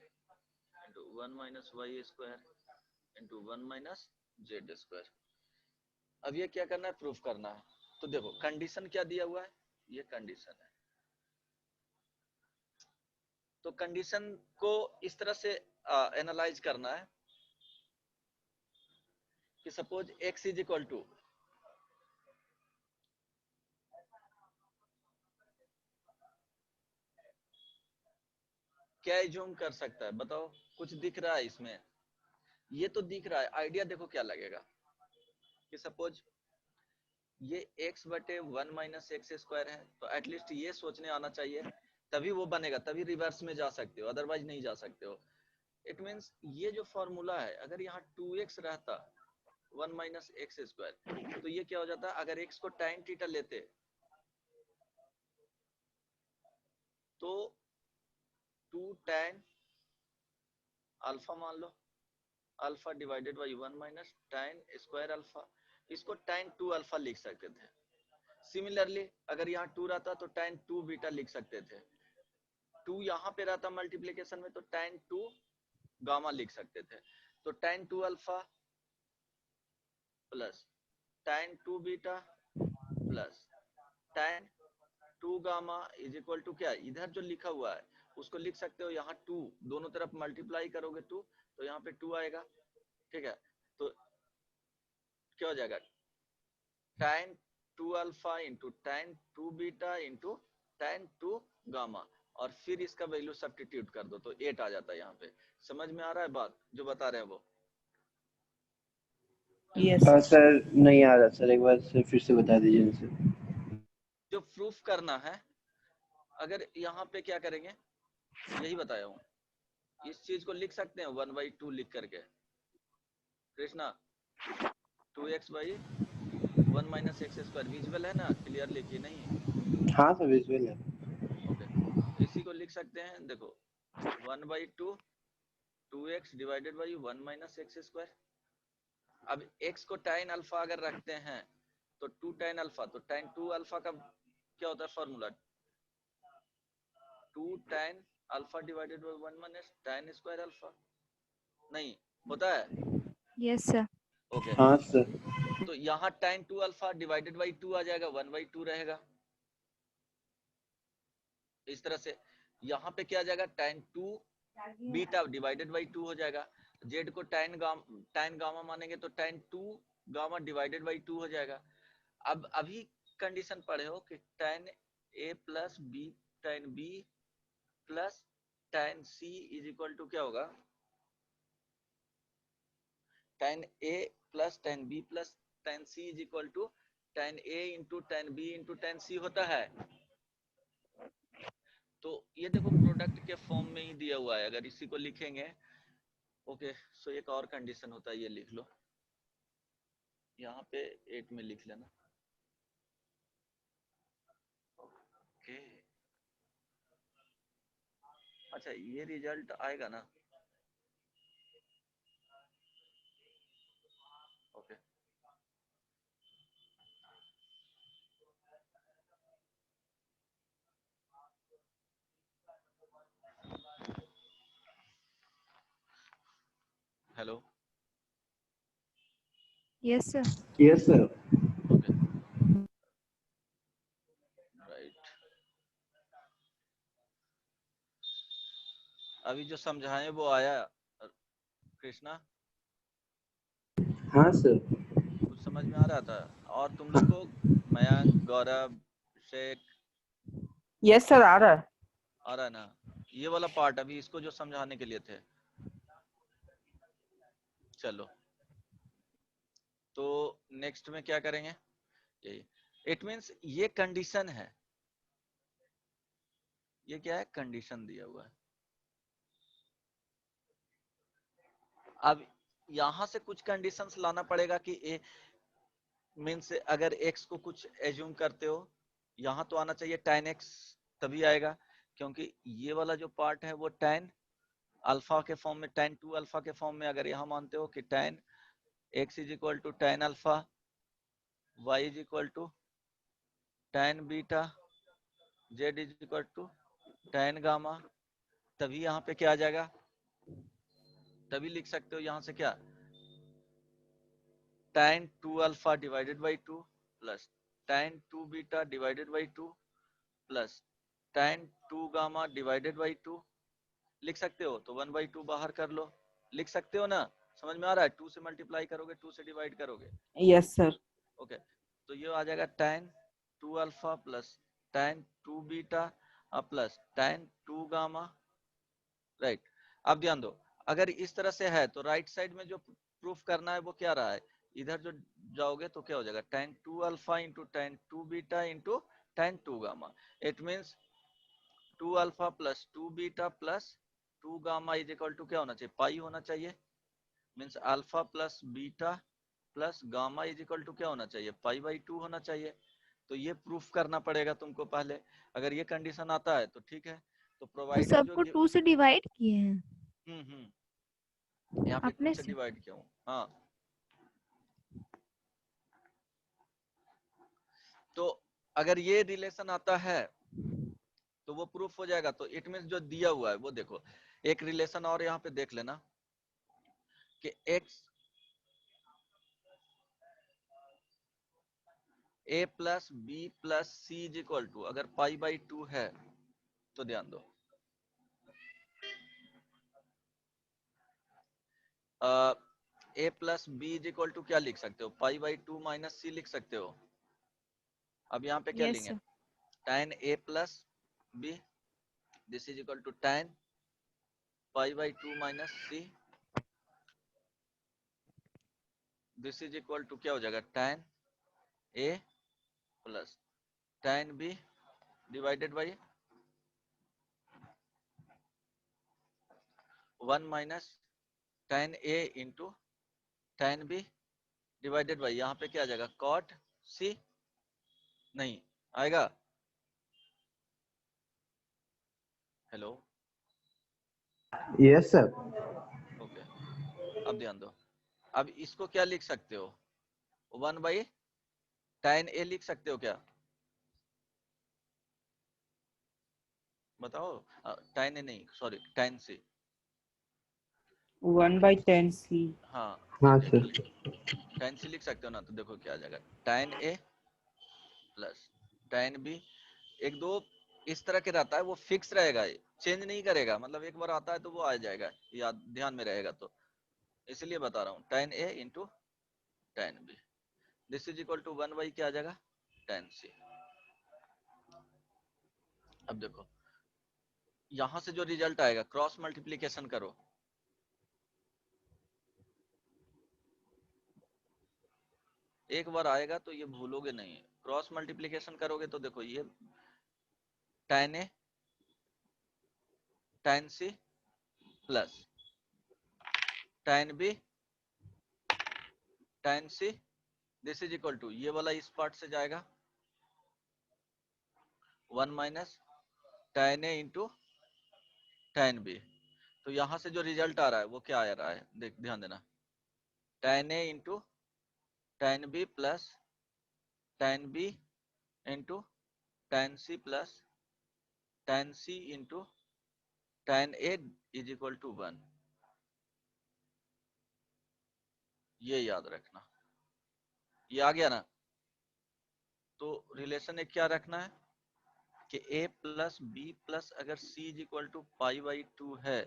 into 1 minus Y square into 1 minus Z square. अब ये क्या करना है, proof करना है। तो देखो condition क्या दिया हुआ है, ये कंडीशन है। तो कंडीशन को इस तरह से एनालाइज करना है कि suppose x is equal to क्या एज्यूम कर सकता है बताओ? कुछ दिख रहा है इसमें? ये तो दिख रहा है, आइडिया देखो क्या लगेगा कि सपोज ये x बटे 1 माइनस एक्स स्क्वायर है, तो एटलीस्ट ये सोचने आना चाहिए, तभी वो बनेगा, तभी रिवर्स में जा सकते हो, अदरवाइज नहीं जा सकते हो। इट मींस ये जो फॉर्मूला है, अगर यहाँ 2x रहता 1 माइनस एक्स स्क्वायर, तो ये क्या हो जाता? अगर x को tan थीटा लेते तो 2 tan अल्फा मान लो, alpha divided by 1 minus tan square alpha, इसको tan 2 अल्फा लिख सकते थे। सिमिलरली अगर यहाँ 2 रहता तो tan 2 बीटा लिख सकते थे। 2 यहाँ पे रहता मल्टीप्लिकेशन में तो tan 2 गामा लिख सकते थे। तो tan 2 alpha plus tan 2 beta plus tan 2 gamma is equal to क्या? इधर जो लिखा हुआ है उसको लिख सकते हो, यहाँ 2 दोनों तरफ मल्टीप्लाई करोगे 2 तो यहाँ पे 2 आएगा, ठीक है? तो क्या हो जाएगा? tan 2 alpha into tan 2 beta into tan 2 gamma, और फिर इसका वैल्यू सब्स्टिट्यूट कर दो तो 8 आ जाता है यहाँ पे। समझ में आ रहा है बात जो बता रहे हैं वो? यस हाँ सर, नहीं आ रहा सर, एक बार सर फिर से बता दीजिए सर। जो प्रूफ करना है, अगर यहाँ पे क्या करेंगे, यही बताया हूँ, इस चीज को लिख सकते हैं 1/2 लिख करके, Krishna 2x by 1 minus x square, visual है ना क्लियरली कि नहीं? हाँ सर, विजुअल है। ओके, तो इसी को लिख सकते हैं, देखो 1/2 2x divided by 1 minus x square. अब x को tan अल्फा अगर रखते हैं तो 2 tan अल्फा, तो tan 2 अल्फा का क्या होता है formula? 2 tan alpha divided by 1 minus tan square alpha, नहीं होता है? Yes, sir. ओके, हाँ सर। तो यहाँ tan 2 अल्फा डिवाइडेड बाई 2 आ जाएगा, 1/2 रहेगा। इस तरह से यहाँ पे क्या आ जाएगा? tan 2 बीटा डिवाइडेड बाई 2 हो जाएगा। z को tan गामा मानेंगे तो tan 2 गामा डिवाइडेड बाई 2 हो जाएगा। अब अभी कंडीशन पढ़े हो कि tan a plus B tan b plus tan c is equal to क्या होगा? tan a plus tan b plus tan c is equal to tan a into tan b into tan c होता है। तो ये देखो product के form में ही दिया हुआ है, अगर इसी को लिखेंगे, ओके, सो एक और कंडीशन होता है, ये लिख लो यहाँ पे 8 में लिख लेना। ओके, अच्छा ये रिजल्ट आएगा ना? Okay, hello, Yes, sir. Yes sir. Okay, right. अभी जो समझाए वो आया कृष्णा? हाँ सर। कुछ समझ में आ रहा था? और तुम लोग को मयंक, गौरव, शेख यस सर, आ रहा है। आ रहा है ना? ये वाला पार्ट अभी इसको जो समझाने के लिए थे। चलो, तो नेक्स्ट में क्या करेंगे? यही, इट मींस ये कंडीशन है, ये क्या है? कंडीशन दिया हुआ है। अब यहां से कुछ कंडीशंस लाना पड़ेगा कि ए मीन्स अगर x को कुछ एज्यूम करते हो, यहाँ तो आना चाहिए tan x, तभी आएगा, क्योंकि ये वाला जो पार्ट है वो tan अल्फा के फॉर्म में, tan 2 अल्फा के फॉर्म में अगर यहाँ मानते हो कि tan x is equal to tan alpha, y is equal to tan beta, z is equal to tan gamma, तभी यहाँ पे क्या आ जाएगा? तभी लिख सकते हो यहाँ से क्या? tan 2 alpha divided by 2 plus tan 2 beta divided by 2 plus tan 2 gamma divided by 2 लिख सकते हो। तो 1/2 बाहर कर लो, लिख सकते हो ना? समझ में आ रहा है? 2 से मल्टीप्लाई करोगे, 2 से डिवाइड करोगे, यस सर। ओके, तो ये आ जाएगा tan 2 alpha plus tan 2 beta plus tan 2 gamma right. अब ध्यान दो, अगर इस तरह से है तो राइट साइड में जो प्रूफ करना है वो क्या रहा है, इधर जो जाओगे तो क्या हो जाएगा, tan 2 alpha into tan 2 beta into tan 2 gamma. It means 2 alpha plus 2 beta plus 2 gamma is equal to क्या होना चाहिए, पाई होना चाहिए। Means alpha plus beta plus gamma is equal to क्या होना चाहिए, पाई बाई 2 होना चाहिए। तो ये प्रूफ करना पड़ेगा तुमको पहले। अगर ये कंडीशन आता है तो ठीक है। तो तो प्रोवाइडेड जो सबको 2 से डिवाइड किए हैं यहाँ पे 2 अपने से से। डिवाइड किया हूँ। हाँ, तो अगर ये रिलेशन आता है तो वो प्रूफ हो जाएगा। तो इट मीन्स जो दिया हुआ है वो देखो, एक रिलेशन और यहाँ पे देख लेना कि x a plus B plus C is equal to, अगर पाई बाई 2 है तो ध्यान दो, a plus B is equal to क्या लिख सकते हो, पाई बाई 2 माइनस सी लिख सकते हो। अब यहाँ पे क्या यस लेंगे, sir. tan a plus B, this is equal to tan pi by 2 minus C, this is equal to क्या हो जाएगा, tan a plus tan b divided by 1 minus tan a into tan b divided by, यहाँ पे क्या आ जाएगा, cot c, नहीं आएगा। Hello, yes sir. ओके। अब ध्यान दो, अब इसको क्या लिख सकते हो, 1 बाई tan a लिख सकते हो क्या, बताओ। tan a नहीं, सॉरी tan c। 1/10c। हाँ हाँ सर। एग्जैक्टली, tan c लिख सकते हो ना। तो देखो क्या आ जाएगा, tan a plus tan b, एक दो इस तरह के रहता है, वो फिक्स रहेगा, चेंज नहीं करेगा। मतलब एक बार आता है तो वो आ जाएगा, याद ध्यान में रहेगा। तो इसलिए बता रहा हूँ, tan a into tan b, this is equal to 1 by क्या आ जाएगा, tan c। अब देखो यहां से जो रिजल्ट आएगा, क्रॉस मल्टीप्लीकेशन करो, एक बार आएगा तो ये भूलोगे नहीं। क्रॉस मल्टीप्लीकेशन करोगे तो देखो ये tan a tan c plus tan b tan c, this is equal to ये वाला इस पार्ट से जाएगा 1 minus tan a into tan b। तो यहां से जो रिजल्ट आ रहा है वो क्या आ रहा है, देख ध्यान देना, tan a into tan b plus tan b into tan c plus tan c into tan a is equal to 1। ये याद रखना, ये आ गया ना। तो रिलेशन एक क्या रखना है कि a प्लस बी प्लस अगर c is equal to pi by 2 है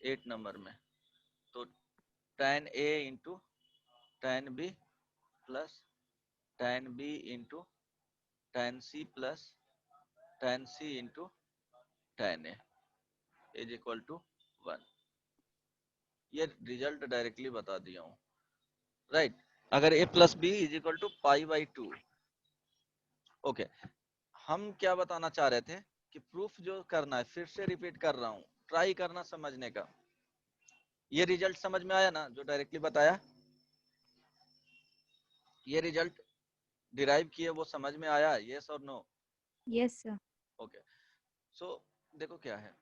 8 नंबर में, तो tan a into tan b plus tan b into tan c plus tan c into tan a is equal to 1। ये result directly बता दिया हूँ, right. अगर a plus B is equal to pi by 2, okay. हम क्या बताना चाह रहे थे कि प्रूफ जो करना है, फिर से रिपीट कर रहा हूँ, ट्राई करना समझने का। ये रिजल्ट समझ में आया ना जो डायरेक्टली बताया, ये रिजल्ट डिराइव किए वो समझ में आया, यस और no. Yes sir. Okay, so देखो क्या है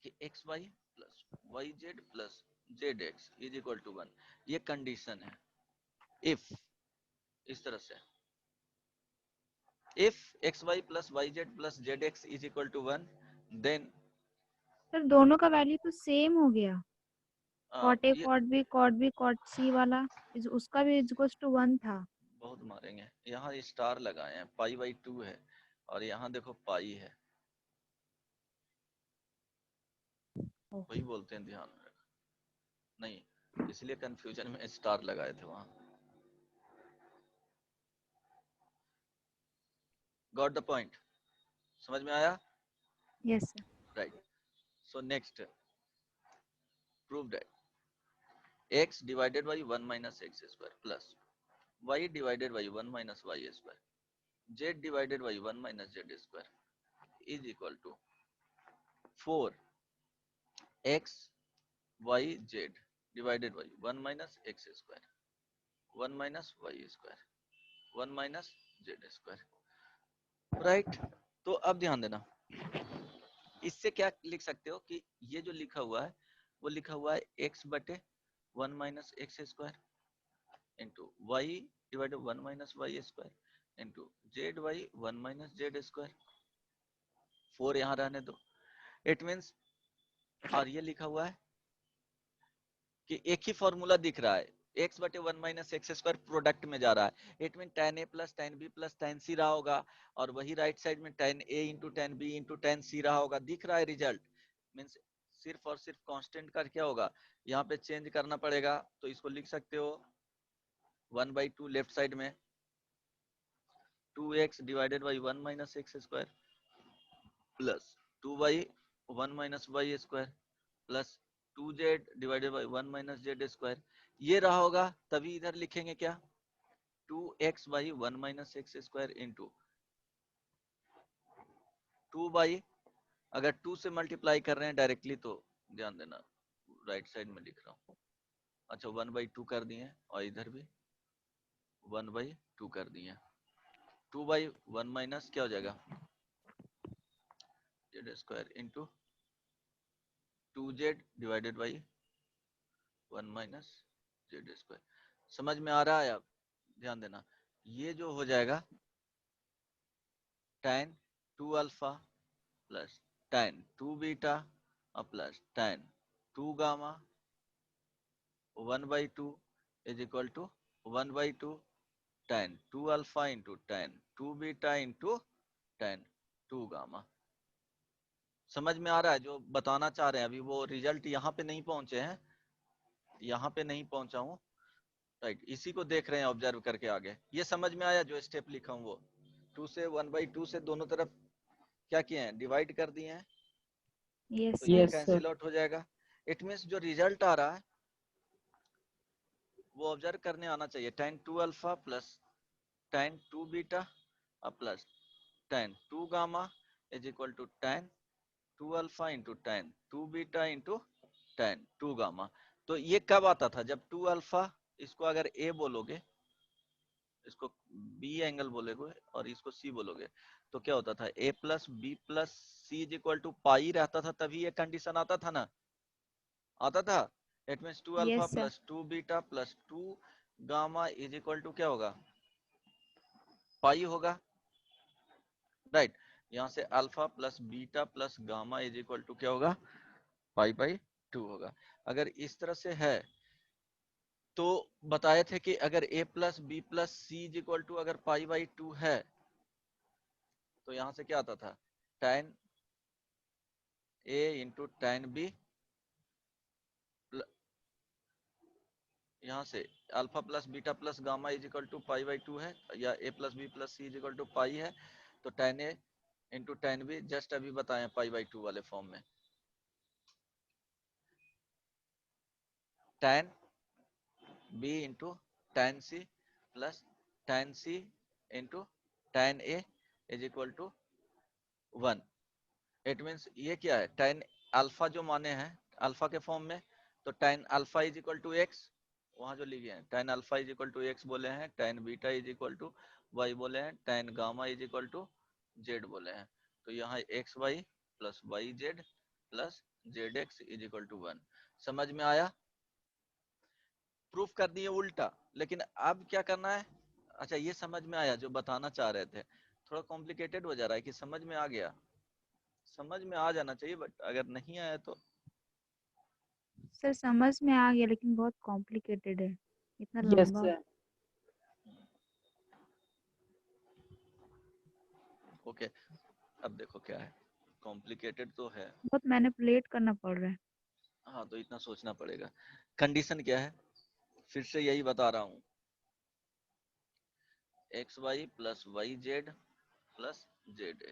कि x y plus Y Z plus Z x is equal to 1, ये कंडीशन है। इफ इस तरह से, if x y plus Y Z plus Z x is equal to 1, then sir दोनों का वैल्यू तो सेम हो गया। कॉट ए ये कॉट बी कॉट सी वाला उसका भी इक्वल्स टू 1 था। बहुत मारेंगे। यहाँ स्टार लगाए हैं, पाई बाई 2 है और यहाँ देखो पाई है, वही बोलते हैं ध्यान में रखना। नहीं, इसलिए कंफ्यूजन में स्टार लगाए थे वहां। गॉट द पॉइंट, समझ में आया, yes sir. Right. So next, prove that x divided by 1 minus x square plus y divided by 1 minus y square z divided by 1 minus z square is equal to 4x y z divided by 1 minus x square 1 minus y square 1 minus z square, right. तो अब ध्यान देना, इससे क्या लिख सकते हो कि ये जो लिखा हुआ है वो लिखा हुआ है x बटे 1 minus x square into y divided 1 minus Y square into z Y 1 minus Z square, 4 यहाँ रहने दो। इट मीन्स, और ये लिखा हुआ है कि एक ही फॉर्मूला दिख रहा है, x बटे 1 माइनस एक्स स्क्वायर प्रोडक्ट में जा रहा है। It mean tan a plus tan b plus tan c रहा होगा, और वही राइट साइड में tan a into tan b into tan c रहा होगा। दिख रहा है रिजल्ट, मीन्स सिर्फ और सिर्फ कांस्टेंट का क्या होगा, यहाँ पे चेंज करना पड़ेगा। तो इसको लिख सकते हो 1/2 लेफ्ट साइड में 2x divided by 1 minus x square plus 2y 1 minus Y square plus 2z divided by 1 minus Z square. ये रहा होगा, तभी इधर लिखेंगे क्या 2x by 1 minus x square into 2 by, अगर 2 से मल्टीप्लाई कर रहे हैं डायरेक्टली तो ध्यान देना राइट साइड में लिख रहा हूँ। अच्छा 1/2 कर दिए, और इधर भी 1/2 कर दिए। 2/1 माइनस क्या हो जाएगा Z square into 2z divided by 1 minus Z square. समझ में आ रहा है? अब ध्यान देना, ये जो हो जाएगा tan 2 alpha plus tan 2 beta और plus tan 2 gamma 1/2 is equal to 1/2 tan 2 alpha into tan 2 beta into tan 2 gamma. समझ में आ रहा है? जो बताना चाह रहे हैं, अभी वो रिजल्ट यहाँ पे नहीं पहुंचे हैं, यहाँ पे नहीं पहुंचा हूँ, राइट। इसी को देख रहे हैं ऑब्जर्व करके आगे। ये समझ में आया जो स्टेप लिखा हूँ वो 2 से 1/2 से दोनों तरफ क्या किए हैं, डिवाइड कर दिए हैं, यस तो ये Yes, sir. sir. Cancel out हो जाएगा। इट मीन्स जो रिजल्ट आ रहा है वो ऑब्जर्व करने आना चाहिए, tan 2 alpha plus tan 2 beta और plus tan 2 gamma is equal to tan 2 alpha into tan 2 beta into tan 2 gamma. तो ये कब आता था, जब 2 अल्फा, इसको अगर a बोलोगे, इसको b एंगल बोलोगे और इसको c बोलोगे, तो क्या होता था a plus B plus C is equal to pi रहता था, तभी ये कंडीशन आता था ना, आता था। It means 2 alpha yes sir. Plus 2 beta plus 2 gamma is equal to क्या होगा, पाई होगा, राइट। यहाँ से alpha plus beta plus gamma is equal to क्या होगा, पाई/2 होगा। अगर इस तरह से है तो बताए थे कि अगर a plus B plus C is equal to अगर पाई/2 है, तो यहाँ से क्या आता था tan a into tan b, यहाँ से alpha plus beta plus gamma is equal to pi है, या a plus B plus C is equal to pi है, तो tan a into tan b just अभी बताए पाई/2 वाले फॉर्म में, tan b into tan c plus tan c into tan a is equal to 1। It means ये क्या है, tan alpha जो माने हैं अल्फा के फॉर्म में, तो tan alpha is equal to x, वहां जो लिखे हैं tan alpha is equal to x बोले हैं, tan beta is equal to y बोले हैं, tan gamma is equal to z बोले हैं। तो यहाँ x y plus Y Z plus Z x is equal to 1। समझ में आया? प्रूफ कर दिए उल्टा, लेकिन अब क्या करना है। अच्छा ये समझ में आया जो बताना चाह रहे थे, थोड़ा कॉम्प्लिकेटेड हो जा रहा है कि समझ में आ गया, समझ में आ जाना चाहिए, बट अगर नहीं आया तो सर समझ में आ गया, लेकिन बहुत कॉम्प्लिकेटेड है, इतना Yes, लंबा। sir. ओके। अब देखो क्या है, कॉम्प्लिकेटेड तो है, बहुत मैनिपुलेट करना पड़ रहा है। हाँ तो इतना सोचना पड़ेगा। कंडीशन क्या है, फिर से यही बता रहा हूँ, x y plus Y Z plus z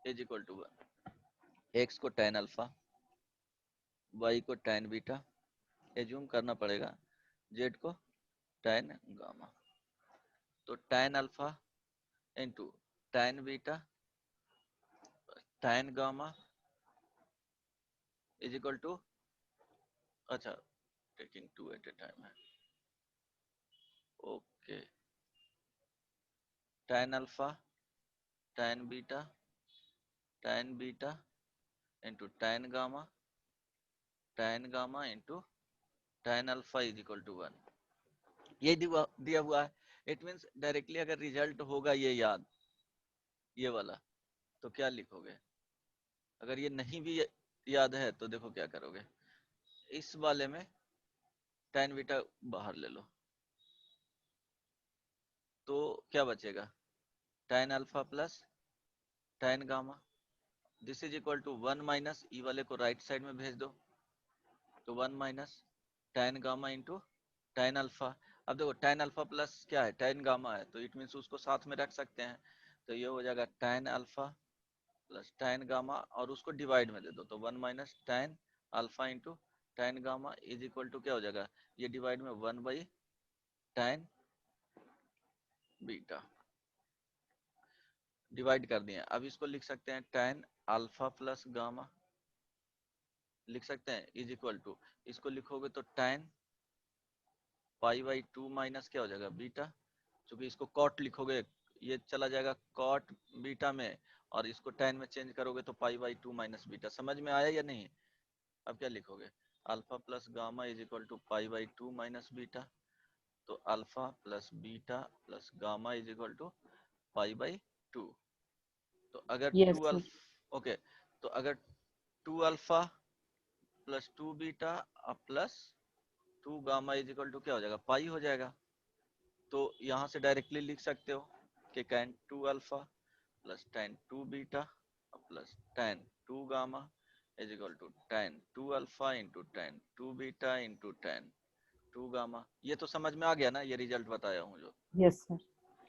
is equal to 1। x को tan अल्फा, y को tan बीटा, एज्यूम करना पड़ेगा, z को tan गामा। तो tan alpha into tan beta tan gamma is equal to, अच्छा taking two at a time है, okay, tan alpha tan beta into tan gamma into tan alpha is equal to 1। ये दिया हुआ है। It means directly अगर result होगा ये याद, ये वाला, तो क्या लिखोगे? अगर ये नहीं भी याद है तो देखो क्या करोगे, इस वाले में tan बीटा बाहर ले लो, तो क्या बचेगा, tan alpha plus tan gamma, this is equal to 1 minus, ई वाले को राइट साइड में भेज दो, तो 1 minus tan gamma into tan alpha. अब देखो tan अल्फा प्लस क्या है, tan गामा है, तो इट मीन्स उसको साथ में रख सकते हैं, तो ये हो जाएगा tan alpha plus tan gamma, और उसको डिवाइड में दे दो, तो 1 minus tan alpha into tan gamma is equal to क्या हो जाएगा, ये डिवाइड में 1 बाई tan बीटा, डिवाइड कर दिए। अब इसको लिख सकते हैं tan अल्फा प्लस गामा, लिख सकते हैं, इज इक्वल टू, इसको लिखोगे तो tan पाई बाई 2 माइनस क्या हो जाएगा बीटा, क्योंकि इसको कॉट लिखोगे, ये चला जाएगा कॉट बीटा में, और इसको tan में चेंज करोगे तो पाई बाई 2 माइनस बीटा। समझ में आया या नहीं? अब क्या लिखोगे, alpha plus gamma is equal to pi by 2 minus beta, तो alpha plus beta plus gamma is equal to pi by 2। तो अगर यस 2 सर। अल्फा, ओके, तो अगर 2 alpha plus 2 beta plus 2 gamma is equal to क्या हो जाएगा, पाई हो जाएगा। तो यहाँ से डायरेक्टली लिख सकते हो कि tan 2 alpha plus tan 2 beta plus tan 2 gamma is equal to tan 2 alpha into tan 2 beta into tan 2 gamma. ये तो समझ में आ गया ना, ये रिजल्ट बताया हूँ जो। Yes sir.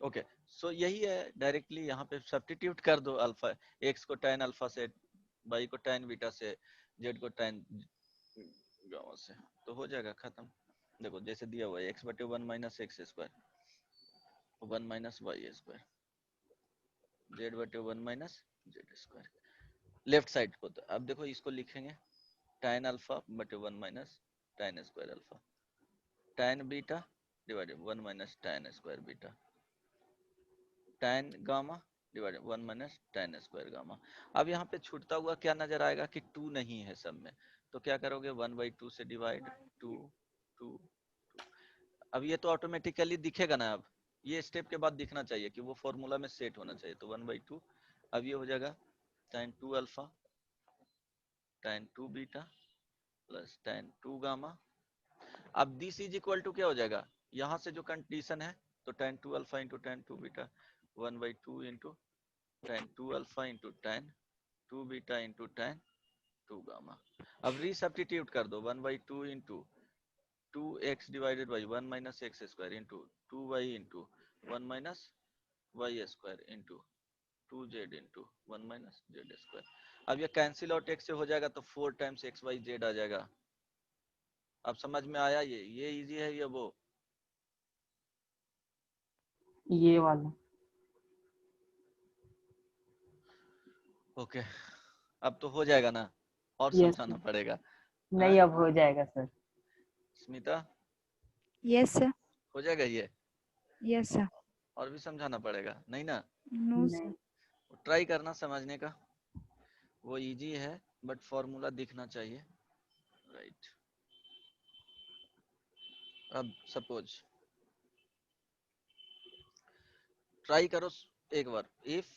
ओके, सो यही है, डायरेक्टली यहाँ पे सब्स्टिट्यूट कर दो, अल्फा एक्स को tan अल्फा से, वाई को tan बीटा से, जेड को tan गामा से, तो हो जाएगा खत्म। देखो जैसे दिया हुआ है, एक्स बटे 1 minus x square, 1 minus Y square, z बटे 1 minus Z square, left side को। तो अब देखो इसको लिखेंगे tan अल्फा बटे 1 minus tan square alpha, tan beta divided 1 minus tan square beta, tan gamma divided 1 minus tan square gamma. अब यहाँ पे छूटता हुआ क्या नजर आएगा कि 2 नहीं है सब में, तो क्या करोगे, 1/2 से डिवाइड, 2 2 2। अब ये तो ऑटोमेटिकली दिखेगा ना, अब ये स्टेप के बाद दिखना चाहिए कि वो फॉर्मूला में सेट होना चाहिए, तो 1/2। अब ये हो जाएगा tan 2 alpha tan 2 beta plus tan 2 gamma. अब दिस इज इक्वल टू क्या हो जाएगा, यहाँ से जो कंडीशन है, तो tan 2 alpha into tan 2 beta 1/2 into tan 2 alpha into tan 2 beta into tan 2 gamma. अब रीसब्स्टिट्यूट कर दो, 1/2 into 2x divided by 1 minus x square into 2y into 1 minus Y square into 2z into 1 minus Z square. अब ये cancel out x से हो जाएगा, तो 4 times x y Z आ जाएगा। अब समझ में आया, ये इजी है, ये वो ये वाला। ओके। अब तो हो जाएगा ना, और यस समझाना सर। पड़ेगा? नहीं, हाँ अब हो जाएगा सर। Smita, yes sir. हो जाएगा ये, यस सर। और भी समझाना पड़ेगा नहीं ना? No sir. नहीं। ट्राई करना समझने का, वो इजी है, बट फॉर्मूला दिखना चाहिए, राइट। अब सपोज ट्राई करो एक बार, if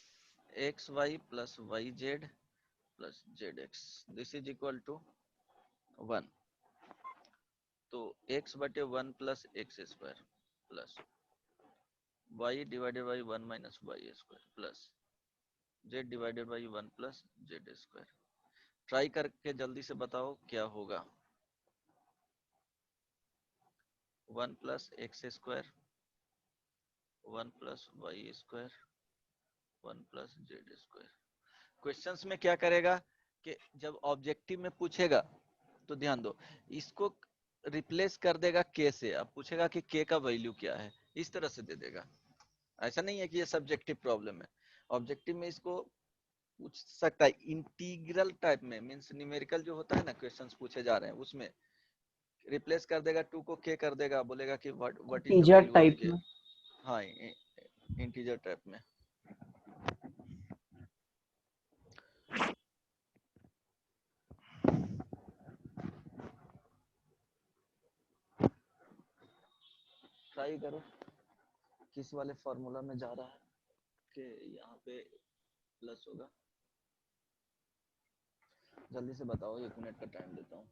x y plus Y Z plus Z x this is equal to 1, तो x बटे 1 plus x square plus y divided by 1 minus Y square plus z divided by 1 plus z square. Try करके जल्दी से बताओ क्या होगा। 1 plus x square, 1 plus Y square, 1 plus z square. Questions में क्या करेगा, कि जब ऑब्जेक्टिव में पूछेगा तो ध्यान दो, इसको रिप्लेस कर देगा के से, अब पूछेगा कि के का वैल्यू क्या है, इस तरह से दे देगा। ऐसा नहीं है कि ये सब्जेक्टिव प्रॉब्लम है। ऑब्जेक्टिव में इसको पूछ सकता है इंटीग्रल टाइप में, मींस न्यूमेरिकल जो होता है ना, क्वेश्चंस पूछे जा रहे हैं उसमें रिप्लेस कर देगा, टू को के कर देगा, बोलेगा कि what is the teaser value of type के। में। हाँ, इंटीजर टाइप में। ट्राई करो किस वाले फॉर्मूला में जा रहा है कि यहाँ पे प्लस होगा, जल्दी से बताओ, 1 मिनट का टाइम देता हूँ।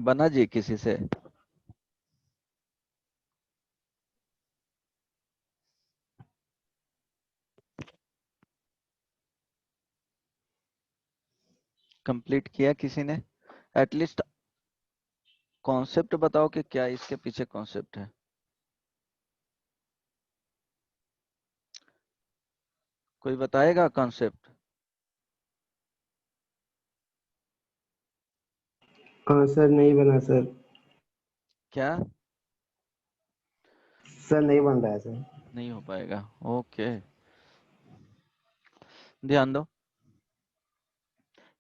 बना जी किसी से? कंप्लीट किया किसी ने? एटलीस्ट कॉन्सेप्ट बताओ कि क्या इसके पीछे कॉन्सेप्ट है। कोई बताएगा कॉन्सेप्ट? हाँ सर, नहीं बना सर। क्या सर नहीं बन रहा है सर। नहीं हो पाएगा? ओके, ध्यान दो,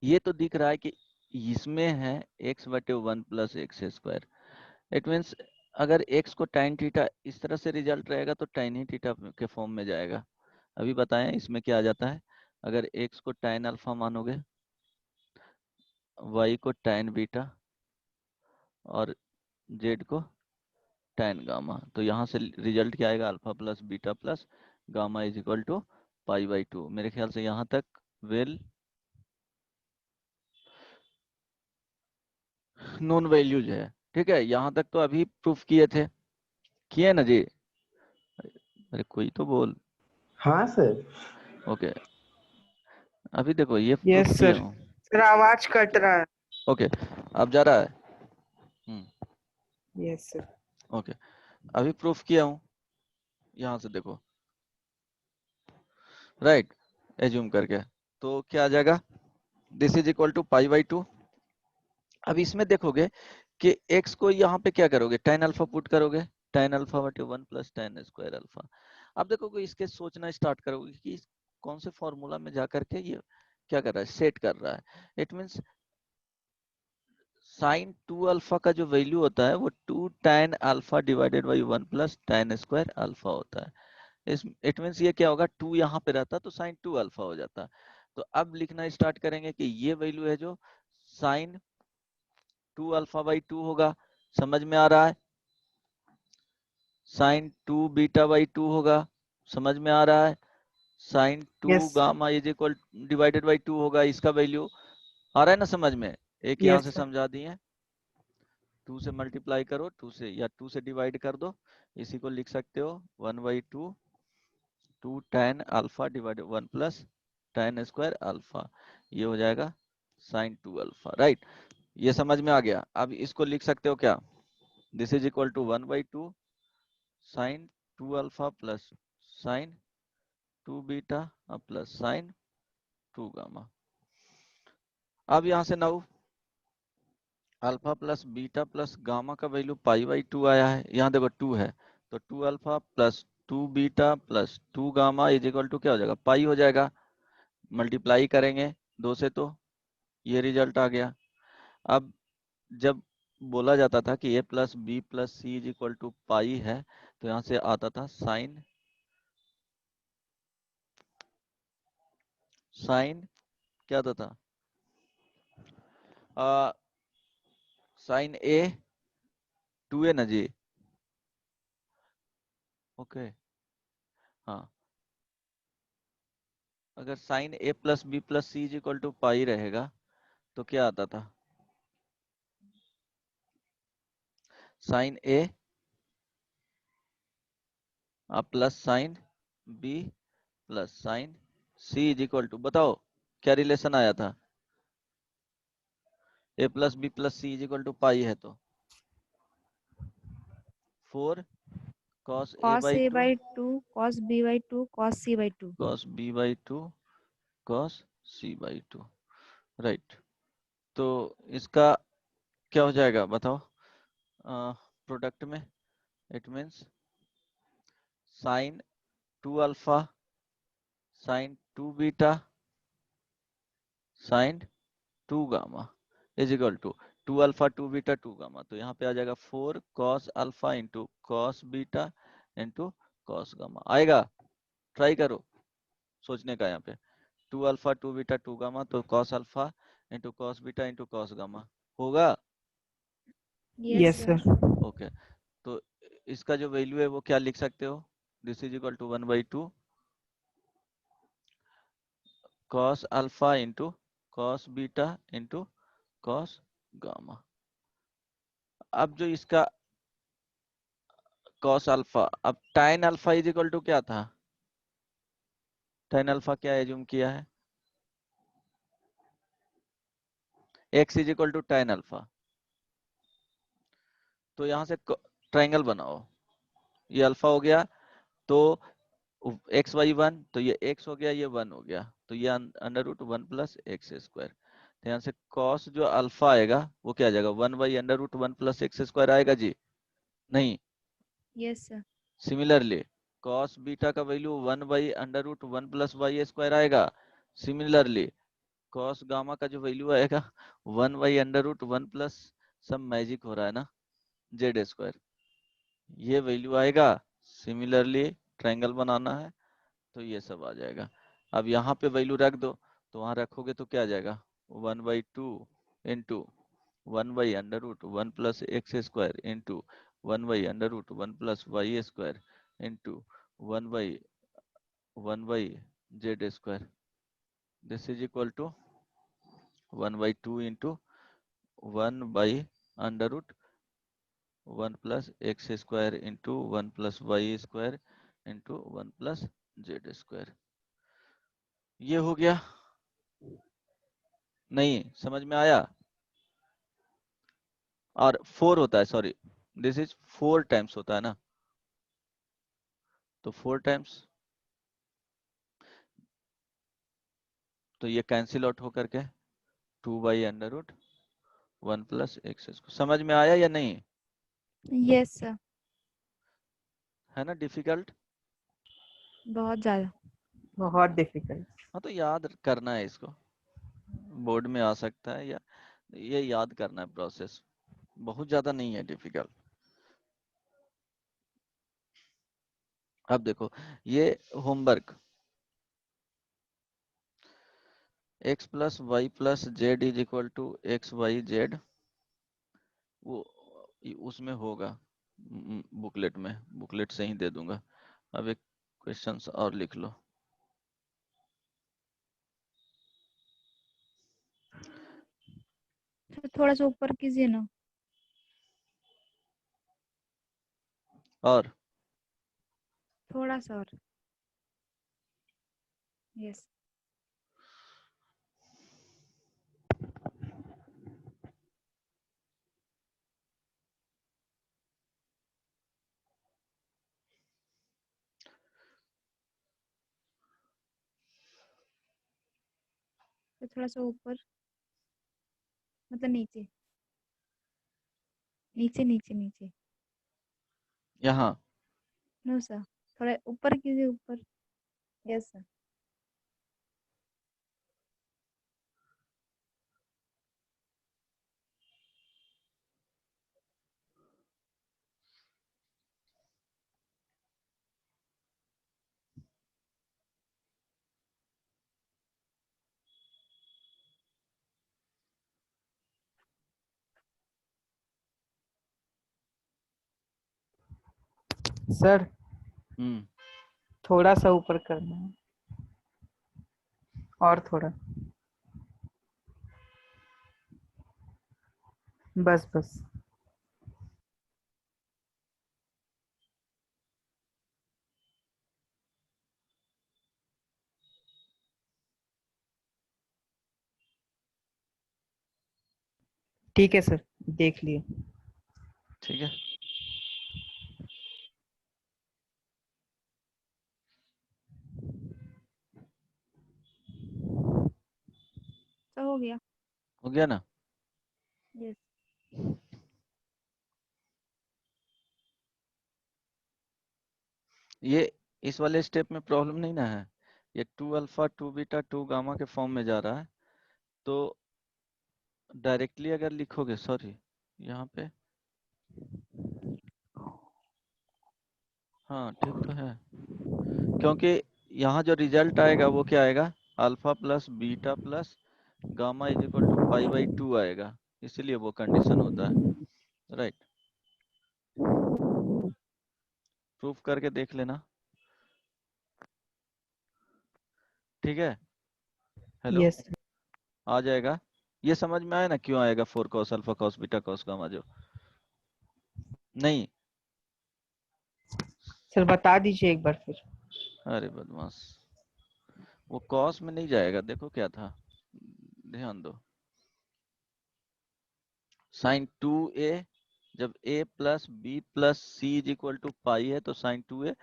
ये तो दिख रहा है कि इसमें है x/1 plus x square. It means अगर x को tan थीटा इस तरह से रिजल्ट रहेगा तो tan ही थीटा के फॉर्म में जाएगा। अभी बताएं इसमें क्या आ जाता है। अगर x को tan अल्फा मानोगे, y को tan बीटा और z को tan गामा, तो यहाँ से रिजल्ट क्या आएगा? Alpha plus beta plus gamma is equal to π/2। मेरे ख्याल से यहाँ तक वेल नॉन वैल्यूज है। ठीक है, यहाँ तक तो अभी प्रूफ किए थे, किए ना जी? अरे कोई तो बोल। हाँ सर। ओके, अभी देखो ये प्रूफ यस किया सर। हूँ। सर आवाज कट रहा है। ओके, अब जा रहा है। Yes sir. ओके, अभी प्रूफ किया हूँ, यहाँ से देखो, राइट, एज्यूम करके, तो क्या आ जाएगा? दिस इज इक्वल टू π/2 अब इसमें देखोगे कि x को यहाँ पे क्या करोगे, tan अल्फा पुट करोगे, tan अल्फा बटे 1 प्लस tan स्क्वायर अल्फा। अब देखोगे इसके सोचना स्टार्ट करोगे कि कौन से फॉर्मूला में जा करके ये क्या कर रहा है, सेट कर रहा है। इट मीन्स साइन 2 अल्फा का जो वैल्यू होता है वो 2 tan alpha divided by 1 plus tan square alpha होता है। इस इट मीन्स ये क्या होगा, 2 यहाँ पे रहता तो साइन 2 अल्फा हो जाता। तो अब लिखना स्टार्ट करेंगे कि ये वैल्यू है जो साइन 2 अल्फा बाई 2 होगा, समझ में आ रहा है। साइन 2 बीटा बाई 2 होगा, समझ में आ रहा है। Sine 2 yes gamma is equal divided by 2 होगा, इसका वैल्यू आ रहा है ना समझ में। एक यहाँ से यस सर समझा दिए, 2 से मल्टीप्लाई करो, 2 से या 2 से डिवाइड कर दो, इसी को लिख सकते हो 1 by 2 2 tan alpha divided 1 plus tan square alpha, ये हो जाएगा साइन 2 अल्फा, राइट। ये समझ में आ गया। अब इसको लिख सकते हो क्या, this is equal to 1 by 2 sine 2 alpha plus sine 2 beta plus sine 2 gamma. अब यहां से now alpha plus beta plus gamma का वैल्यू पाई बाई 2 आया है, यहाँ देखो 2 है तो 2 alpha plus 2 beta plus 2 gamma is equal to क्या हो जाएगा, पाई हो जाएगा। मल्टीप्लाई करेंगे 2 से तो ये रिजल्ट आ गया। अब जब बोला जाता था कि a plus B plus C is equal to pi है, तो यहाँ से आता था साइन साइन क्या आता था, साइन ए 2a ना जी, ओके हाँ। अगर sine a plus B plus C is equal to pi रहेगा तो क्या आता था, sine A plus sine B plus sine C is equal to, बताओ क्या रिलेशन आया था, A plus B plus C is equal to pi है तो 4 cos a cos by a 2 by 2 cos b by 2 cos c by 2। cos b by 2 cos c by 2, right. तो इसका क्या हो जाएगा बताओ, प्रोडक्ट में it means sine 2 alpha sine 2 beta sine 2 gamma is equal to 2 alpha 2 beta 2 gamma. तो यहाँ पे आ जाएगा 4 cos alpha into cos beta into cos gamma आएगा। ट्राई करो सोचने का, यहाँ पे 2 अल्फा 2 बीटा 2 गामा तो cos alpha into cos beta into cos gamma होगा, yes yes sir। Sir okay. तो इसका जो वैल्यू है वो क्या लिख सकते हो, this is equal to 1 by 2 cos alpha into cos beta into cos gamma. अब जो इसका cos अल्फा, अब tan alpha is equal to क्या था, tan अल्फा क्या एज्यूम किया है, x is equal to tan alpha. तो यहां से ट्रायंगल बनाओ, ये अल्फा हो गया तो एक्स वाई 1 तो ये x हो गया, ये 1 हो गया तो ये under root 1 plus x square. तो यहाँ से cos जो अल्फा आएगा वो क्या आ जाएगा, 1 by under root 1 plus x square आएगा जी, नहीं। yes sir। Similarly cos beta का value 1 by under root 1 plus Y square आएगा। सिमिलरली cos गामा का जो वैल्यू आएगा 1 बाई अंडर रूट 1 प्लस, सब मैजिक हो रहा है ना, जेड स्क्वायर, ये वैल्यू आएगा। सिमिलरली ट्रायंगल बनाना है तो ये सब आ जाएगा। अब यहाँ पे वैल्यू रख दो, तो वहां रखोगे तो क्या आ जाएगा, 1 by 2 into 1 by under root 1 plus x square into 1 by under root 1 plus Y square into 1 by z square, this is equal to 1 by 2 into 1 by under root 1 plus x square into 1 plus Y square into 1 plus z square. ये हो गया, नहीं समझ में आया। और 4 होता है, सॉरी दिस इज 4 टाइम्स होता है ना, तो 4 टाइम्स तो ये कैंसिल आउट होकर के 2 by under root 1 plus x square. समझ में आया या नहीं? यस सर, है ना डिफिकल्ट? बहुत ज्यादा। बहुत डिफिकल्ट। हाँ तो याद करना है इसको, बोर्ड में आ सकता है, या ये याद करना है प्रोसेस, बहुत ज्यादा नहीं है डिफिकल्ट। अब देखो ये homework, x plus y plus z is equal to x y z, वो उसमें होगा बुकलेट में, बुकलेट से ही दे दूंगा। अब एक क्वेश्चंस और लिख लो। तो थोड़ा सा ऊपर कीजिए ना। और थोड़ा सा और। यस। तो थोड़ा सा ऊपर, मतलब नीचे नीचे नीचे नीचे। यहाँ नो सर, थोड़ा ऊपर कीजिए, ऊपर। Yes sir. सर हम्म थोड़ा सा ऊपर करना है, और थोड़ा, बस बस। ठीक है सर, देख लिए। ठीक है। तो हो गया। हो गया ना? यस। ये इस वाले स्टेप में प्रॉब्लम नहीं ना है? ये 2 अल्फा 2 बीटा 2 गामा के फॉर्म में जा रहा है, तो डायरेक्टली अगर लिखोगे, सॉरी यहाँ पे, हाँ ठीक तो है, क्योंकि यहाँ जो रिजल्ट आएगा वो क्या आएगा, alpha plus beta plus gamma is equal to pi by 2 आएगा, इसीलिए वो कंडीशन होता है, राइट? प्रूफ करके देख लेना। ठीक है, हेलो, यस। आ जाएगा? ये समझ में आया ना क्यों आएगा 4 cos alpha cos beta cos gamma जो? नहीं? सर बता दीजिए एक बार फिर। अरे बदमाश, वो cos में नहीं जाएगा, देखो क्या था, ध्यान दो। साइन 2a, जब a plus B plus C is equal to pi है, तो sine 2a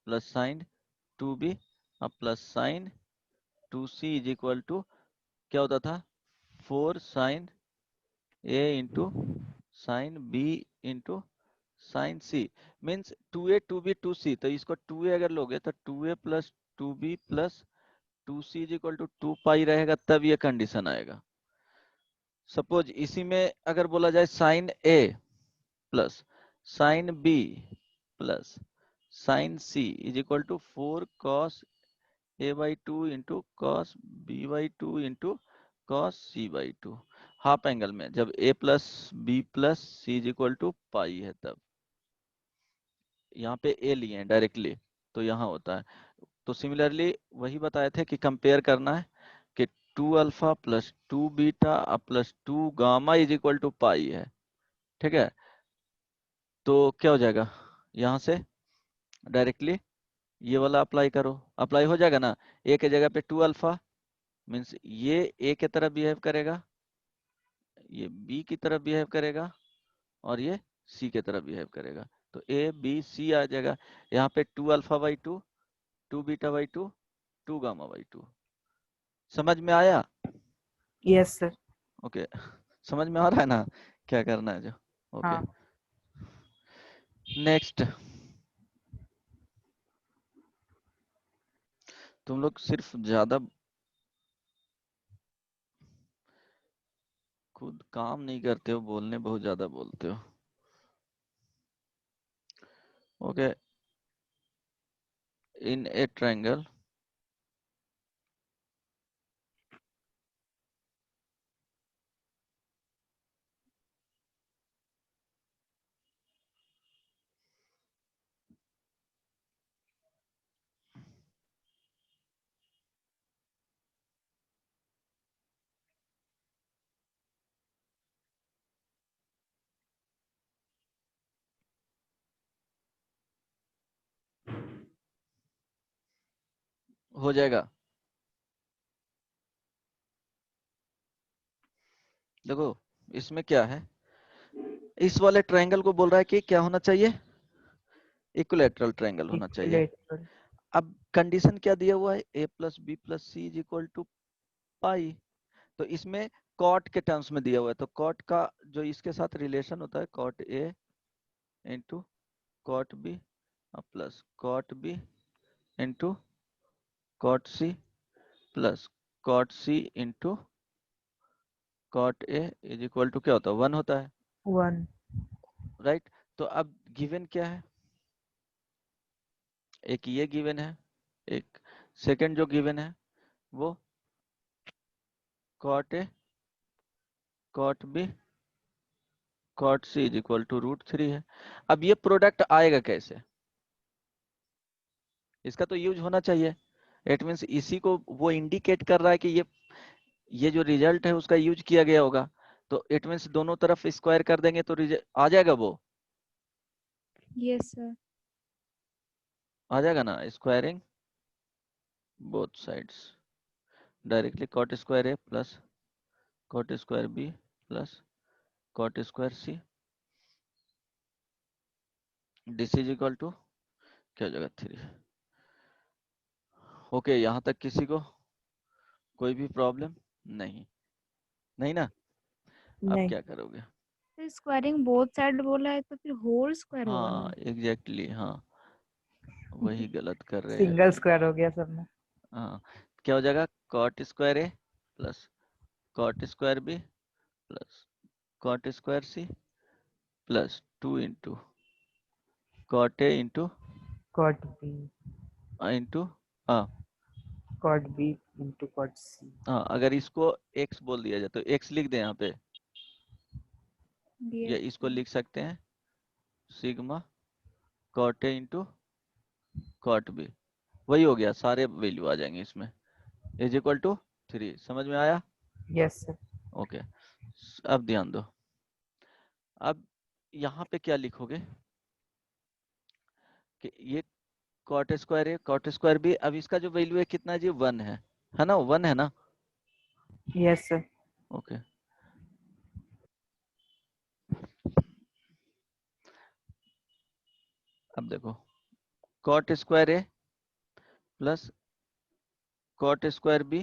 plus sine 2b plus sine 2c is equal to क्या होता था, 4 sine a into sine b into sine c, means 2a 2b 2c, तो इसको 2a अगर लोगे तो 2a plus 2b plus 2c is equal to 2 pi रहेगा, तब ये कंडीशन आएगा। सपोज इसी में अगर बोला जाए sine a plus sine b plus sine c is equal to 4 cos a by 2 into cos b by 2 into cos c by 2, half angle में जब a plus b plus c is equal to pi है, तब यहाँ पे a लिए हैं directly, तो यहाँ होता है। तो सिमिलरली वही बताए थे कि कंपेयर करना है कि 2 alpha plus 2 beta plus 2 gamma is equal to pi है, ठीक है? तो क्या हो जाएगा, यहाँ से डायरेक्टली ये वाला अप्लाई करो, अप्लाई हो जाएगा ना। ए के जगह पे 2 अल्फा मीन्स ये ए की तरह बिहेव करेगा, ये बी की तरह बिहेव करेगा, और ये सी की तरह बिहेव करेगा, तो ए बी सी आ जाएगा। यहाँ पे 2 alpha by 2, 2 beta by 2, 2 gamma by 2। समझ में आया? Yes sir. ओके, समझ में आ रहा है ना क्या करना है जो? ओके हाँ नेक्स्ट, तुम लोग सिर्फ ज्यादा खुद काम नहीं करते हो, बोलने बहुत ज्यादा बोलते हो। ओके, इन ए ट्रायंगल हो जाएगा। देखो इसमें क्या है, इस वाले ट्रायंगल को बोल रहा है कि क्या होना चाहिए, इक्विलैटरल ट्रायंगल होना चाहिए। इक्विलेटरल। अब कंडीशन क्या दिया हुआ है, a plus B plus C is equal to pi. तो इसमें कॉट के टर्म्स में दिया हुआ है, तो कॉट का जो इसके साथ रिलेशन होता है cot A into cot B plus cot B into cot c plus cot c into cot A is equal to क्या होता है, 1 होता है, 1। राइट। तो अब गिवन क्या है, एक ये गिवन है, एक सेकंड जो गिवन है वो cot a cot b cot C is equal to √3 है। अब ये प्रोडक्ट आएगा कैसे, इसका तो यूज होना चाहिए। इट मीन्स इसी को वो इंडिकेट कर रहा है कि ये जो रिजल्ट है उसका यूज किया गया होगा। तो इट मीन्स दोनों तरफ स्क्वायर कर देंगे तो आ जाएगा, वो यस सर। आ जाएगा ना, squaring both sides directly cot square A plus cot square B plus cot square c this is equal to क्या हो जाएगा 3। ओके यहाँ तक किसी को कोई भी प्रॉब्लम नहीं, नहीं ना? अब नहीं, क्या करोगे? तो स्क्वायरिंग बोथ साइड बोला है तो फिर होल स्क्वायर होगा हाँ ना। एग्जैक्टली हाँ, वही गलत कर रहे हैं। सिंगल स्क्वायर हो गया सब में। हाँ क्या हो जाएगा, कॉट स्क्वायर ए plus cot square B plus cot square C plus 2 into cot ए इंटू कॉट बी इंटू हाँ cot B into cot C. हाँ, अगर इसको x बोल दिया जाए तो x लिख दें यहाँ पे, या यस इसको सर। लिख सकते हैं सिग्मा कॉट ए इंटू कॉट बी, वही हो गया, सारे वैल्यू आ जाएंगे इसमें, इज इक्वल टू 3। समझ में आया? Yes sir. ओके अब ध्यान दो, अब यहाँ पे क्या लिखोगे कि ये कॉट स्क्वायर है कॉट स्क्वायर बी, अब इसका जो वैल्यू है कितना है जी, 1 है ना, 1 है ना? Yes sir. ओके अब देखो कॉट स्क्वायर ए plus cot square B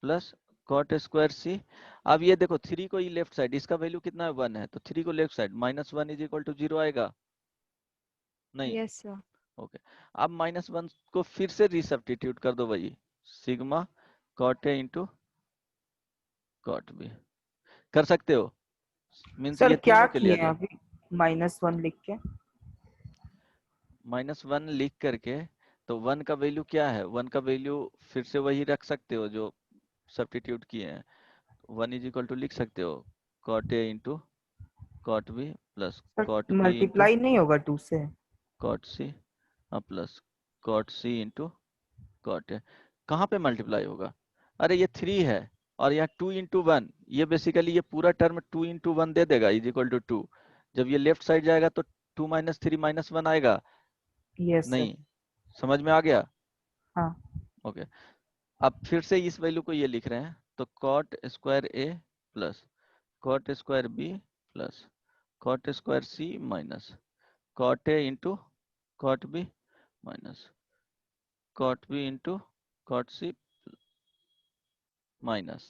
plus cot square C. अब ये देखो 3 को ही लेफ्ट साइड, इसका वैल्यू कितना है, 1 है, तो 3 को left side -1 is equal to 0 आएगा, नहीं? Yes sir. ओके अब -1 को फिर से रिसब्स्टिट्यूट कर दो, वही सिग्मा कॉट ए इंटू कॉट बी कर सकते हो, मीन्स सर ये क्या तीनों के लिए किए आ हैं जाए। अभी? -1 लिख के। -1 लिख करके तो 1 का वैल्यू क्या है, 1 का वैल्यू फिर से वही रख सकते हो जो सब्स्टिट्यूट किए हैं, 1 इज इक्वल टू लिख सकते हो कॉट ए into cot B plus sir cot B into multiply नहीं होगा 2 से? Cot c plus cot c into cot a. कहाँ पे मल्टीप्लाई होगा, अरे ये 3 है और यहाँ 2 इंटू 1, ये बेसिकली ये पूरा टर्म 2 इंटू 1 दे देगा इज इक्वल टू 2। जब ये लेफ्ट साइड जाएगा तो 2 - 3 -1 आएगा, यस सर। नहीं? समझ में आ गया? हाँ। ओके अब फिर से इस वैल्यू को ये लिख रहे हैं, तो cot square A plus cot square B plus cot square c minus cot A into cot b minus cot B into cot c minus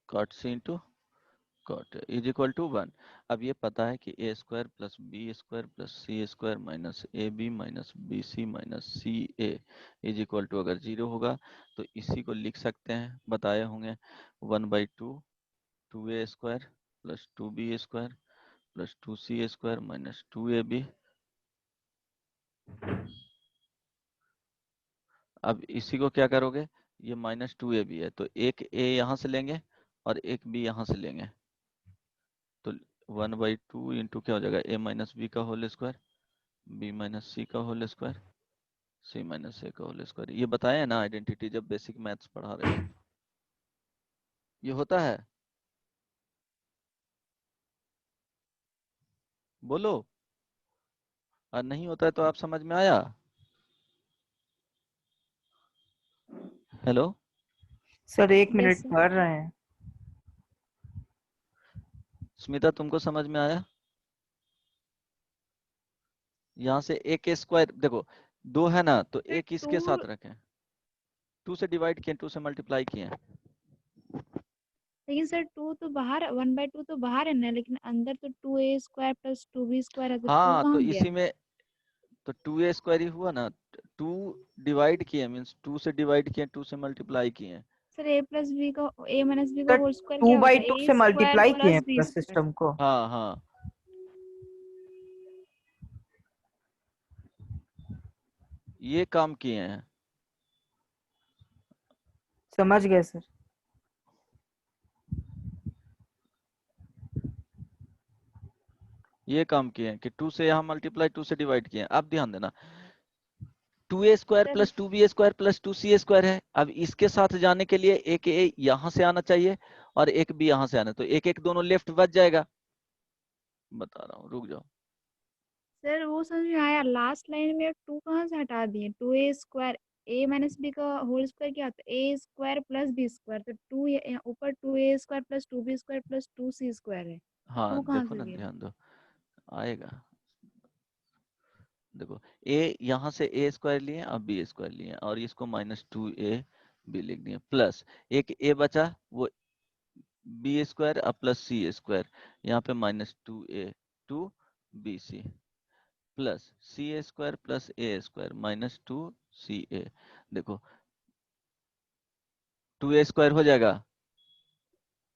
cot c into cot is equal to 1। अब ये पता है कि a square plus b square plus c square minus a b minus b c minus c a is equal to अगर 0 होगा तो इसी को लिख सकते हैं, बताए होंगे 1/2 2a square plus 2b square plus 2c square minus 2ab। अब इसी को क्या करोगे, ये माइनस 2ab है तो एक a यहाँ से लेंगे और एक b यहाँ से लेंगे तो 1/2 इंटू क्या हो जाएगा a माइनस बी का whole square b minus C का whole square c minus A का होल स्क्वायर। ये बताया है ना आइडेंटिटी जब बेसिक मैथ्स पढ़ा रहे थे, ये होता है। बोलो, और नहीं होता है तो आप समझ में आया। Hello sir 1 yes minute sir. पढ़ रहे हैं। स्मिता, तुमको समझ में आया। यहाँ से एक स्क्वायर देखो 2 है ना तो सर एक इसके 2 साथ रखें, 2 से डिवाइड किए 2 से मल्टीप्लाई किए। लेकिन सर 2 तो बाहर 1/2 तो बाहर है ना, लेकिन अंदर तो 2a square plus 2b square है, तो 2 हाँ तो कहाँ गया? इसी में तो 2a स्क्वायर ही हुआ ना, 2 डिवाइड किए मीन्स 2 से डिवाइड किए 2 से मल्टीप्लाई किए। सर a प्लस बी का a माइनस बी का सर होल स्क्वायर क्या होता है? 2/2 a से स्क्वायर मल्टीप्लाई किए हैं प्लस बी पूरा स्क्वायर। सिस्टम को। हाँ हाँ ये काम किए हैं। समझ गए सर। ये काम किए हैं कि 2 से यहाँ मल्टीप्लाई 2 से डिवाइड किए हैं। अब ध्यान देना 2a square sir plus 2b square plus 2c square है। अब इसके साथ जाने के लिए एक a यहाँ से आना चाहिए और एक b यहाँ से आना, तो एक एक दोनों लेफ्ट बच जाएगा। बता रहा हूँ, रुक जाओ। सर वो समझ में आया, लास्ट लाइन में 2 कहाँ से हटा दिए? 2a square a minus B का होल स्क्वायर क्या होता है? a square plus b square, तो 2 ऊपर 2a square plus 2b square plus 2c square है। हाँ 2 कहाँ देखो से ना, गया? ध्यान दो आएगा। देखो a यहाँ से a स्क्वायर लिए अब b स्क्वायर लिए और इसको माइनस 2a b लिख दिए, प्लस एक a बचा वो बी स्क्वायर अब प्लस सी स्क्वायर, यहाँ पे minus 2a 2bc plus c square plus ए स्क्वायर माइनस 2ca। देखो 2a स्क्वायर हो जाएगा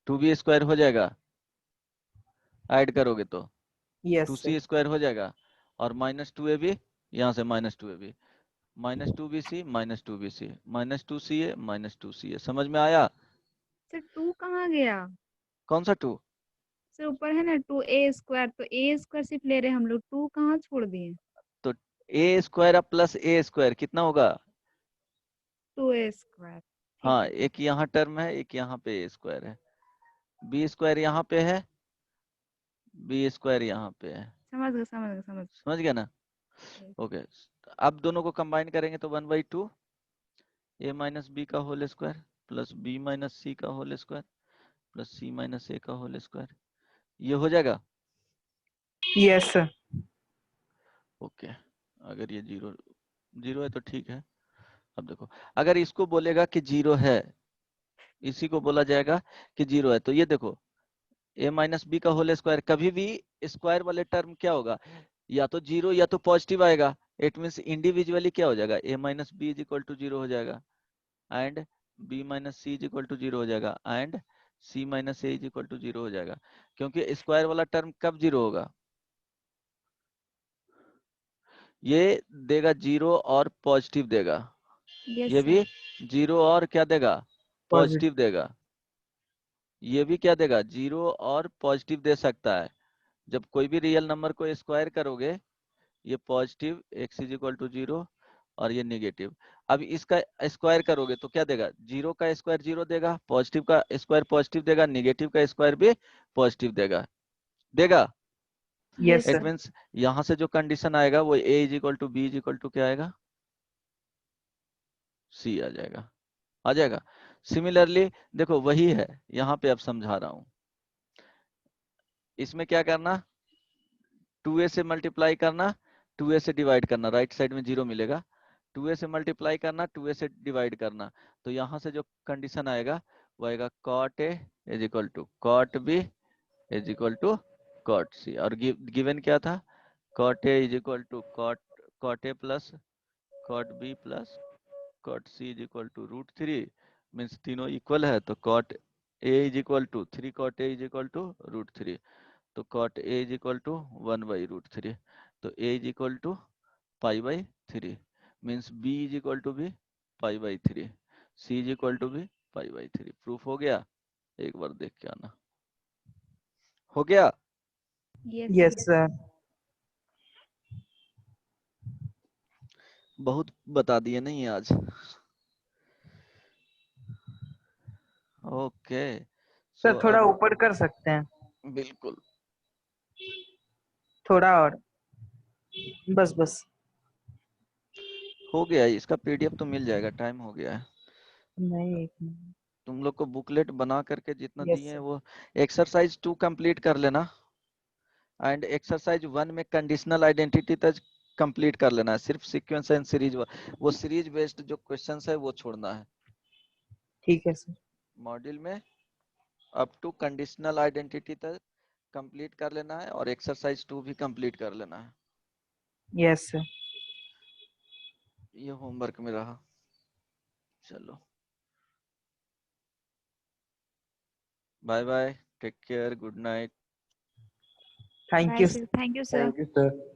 2b स्क्वायर हो जाएगा, ऐड करोगे तो यस सर। 2c स्क्वायर हो जाएगा और माइनस 2ab, यहाँ से minus 2ab minus 2bc minus 2bc minus 2ca minus 2ca। समझ में आया। सर 2 कहाँ गया? कौन सा 2? सर ऊपर है ना 2a स्क्वायर, तो a स्क्वायर सिर्फ ले रहे हैं हम लोग, 2 कहाँ छोड़ दिए? तो a स्क्वायर अब प्लस ए स्क्वायर कितना होगा? 2a square. ठीक हाँ है ठीक एक यहाँ टर्म है एक यहाँ पे ए स्क्वायर है, बी स्क्वायर यहाँ पे है बी स्क्वायर यहाँ पे है। समझ गए समझ गए समझ समझ गया ना। गए। ओके अब दोनों को कंबाइन करेंगे तो 1/2 a माइनस बी का whole square plus b minus C का whole square plus c minus A का होल स्क्वायर, ये हो जाएगा। Yes sir. ओके अगर ये जीरो जीरो है तो ठीक है। अब देखो अगर इसको बोलेगा कि जीरो है, इसी को बोला जाएगा कि जीरो है, तो ये देखो a माइनस बी का होल स्क्वायर, कभी भी स्क्वायर वाले टर्म क्या होगा, या तो जीरो या तो पॉजिटिव आएगा। इट मीन्स इंडिविजुअली क्या हो जाएगा, a minus b is equal to zero हो जाएगा and b minus c is equal to zero हो जाएगा and c minus a is equal to zero हो जाएगा। क्योंकि स्क्वायर वाला टर्म कब जीरो होगा, ये देगा जीरो और पॉजिटिव देगा, यस ये भी सर। जीरो और क्या देगा, पॉजिटिव। पॉजिटिव देगा, ये भी क्या देगा, जीरो और पॉजिटिव दे सकता है। जब कोई भी रियल नंबर को स्क्वायर करोगे, ये positive x is equal to zero और ये निगेटिव। अब इसका स्क्वायर करोगे तो क्या देगा, जीरो का स्क्वायर जीरो देगा, पॉजिटिव का स्क्वायर पॉजिटिव देगा, निगेटिव का स्क्वायर भी पॉजिटिव देगा देगा। Yes it sir. मीन्स यहाँ से जो कंडीशन आएगा वो a is equal to b is equal to क्या आएगा, c आ जाएगा, आ जाएगा। सिमिलरली देखो वही है यहाँ पे, अब समझा रहा हूं। इसमें क्या करना, 2a से मल्टीप्लाई करना 2a से डिवाइड करना, राइट साइड में जीरो मिलेगा, 2a से मल्टीप्लाई करना 2a से डिवाइड करना, तो यहाँ से जो कंडीशन आएगा वो आएगा cot A is equal to cot B is equal to cot C, और गिवन क्या था, cot A is equal to cot A plus cot B plus cot C is equal to √3, means तीनों equal है, तो cot A is equal to 3 cot A is equal to √3, तो cot A is equal to 1/√3, तो A is equal to π/3, means B is equal to भी π/3, सी is equal to भी π/3। Proof हो गया, एक बार देख के आना। हो गया? Yes sir. बहुत बता दिए नहीं आज। ओके सर थोड़ा ऊपर कर सकते हैं, बिल्कुल। थोड़ा और, बस बस। हो गया, इसका पीडीएफ तो मिल जाएगा, टाइम हो गया है। नहीं, एक मिनट। तुम लोग को बुकलेट बना करके जितना Yes, दिए हैं sir. वो एक्सरसाइज 2 कंप्लीट कर लेना, एंड एक्सरसाइज 1 में कंडीशनल आइडेंटिटी तक कंप्लीट कर लेना है, सिर्फ सीक्वेंस एंड सीरीज, वो सीरीज बेस्ड जो क्वेश्चंस है वो छोड़ना है। ठीक है सर। मॉड्यूल में अप टू कंडीशनल आइडेंटिटी तक कंप्लीट कर लेना है, और एक्सरसाइज 2 भी कंप्लीट कर लेना है। Yes sir. ये होमवर्क में रहा। चलो bye bye, take care, good night. Thank bye you. Sir, thank you sir. Thank you sir.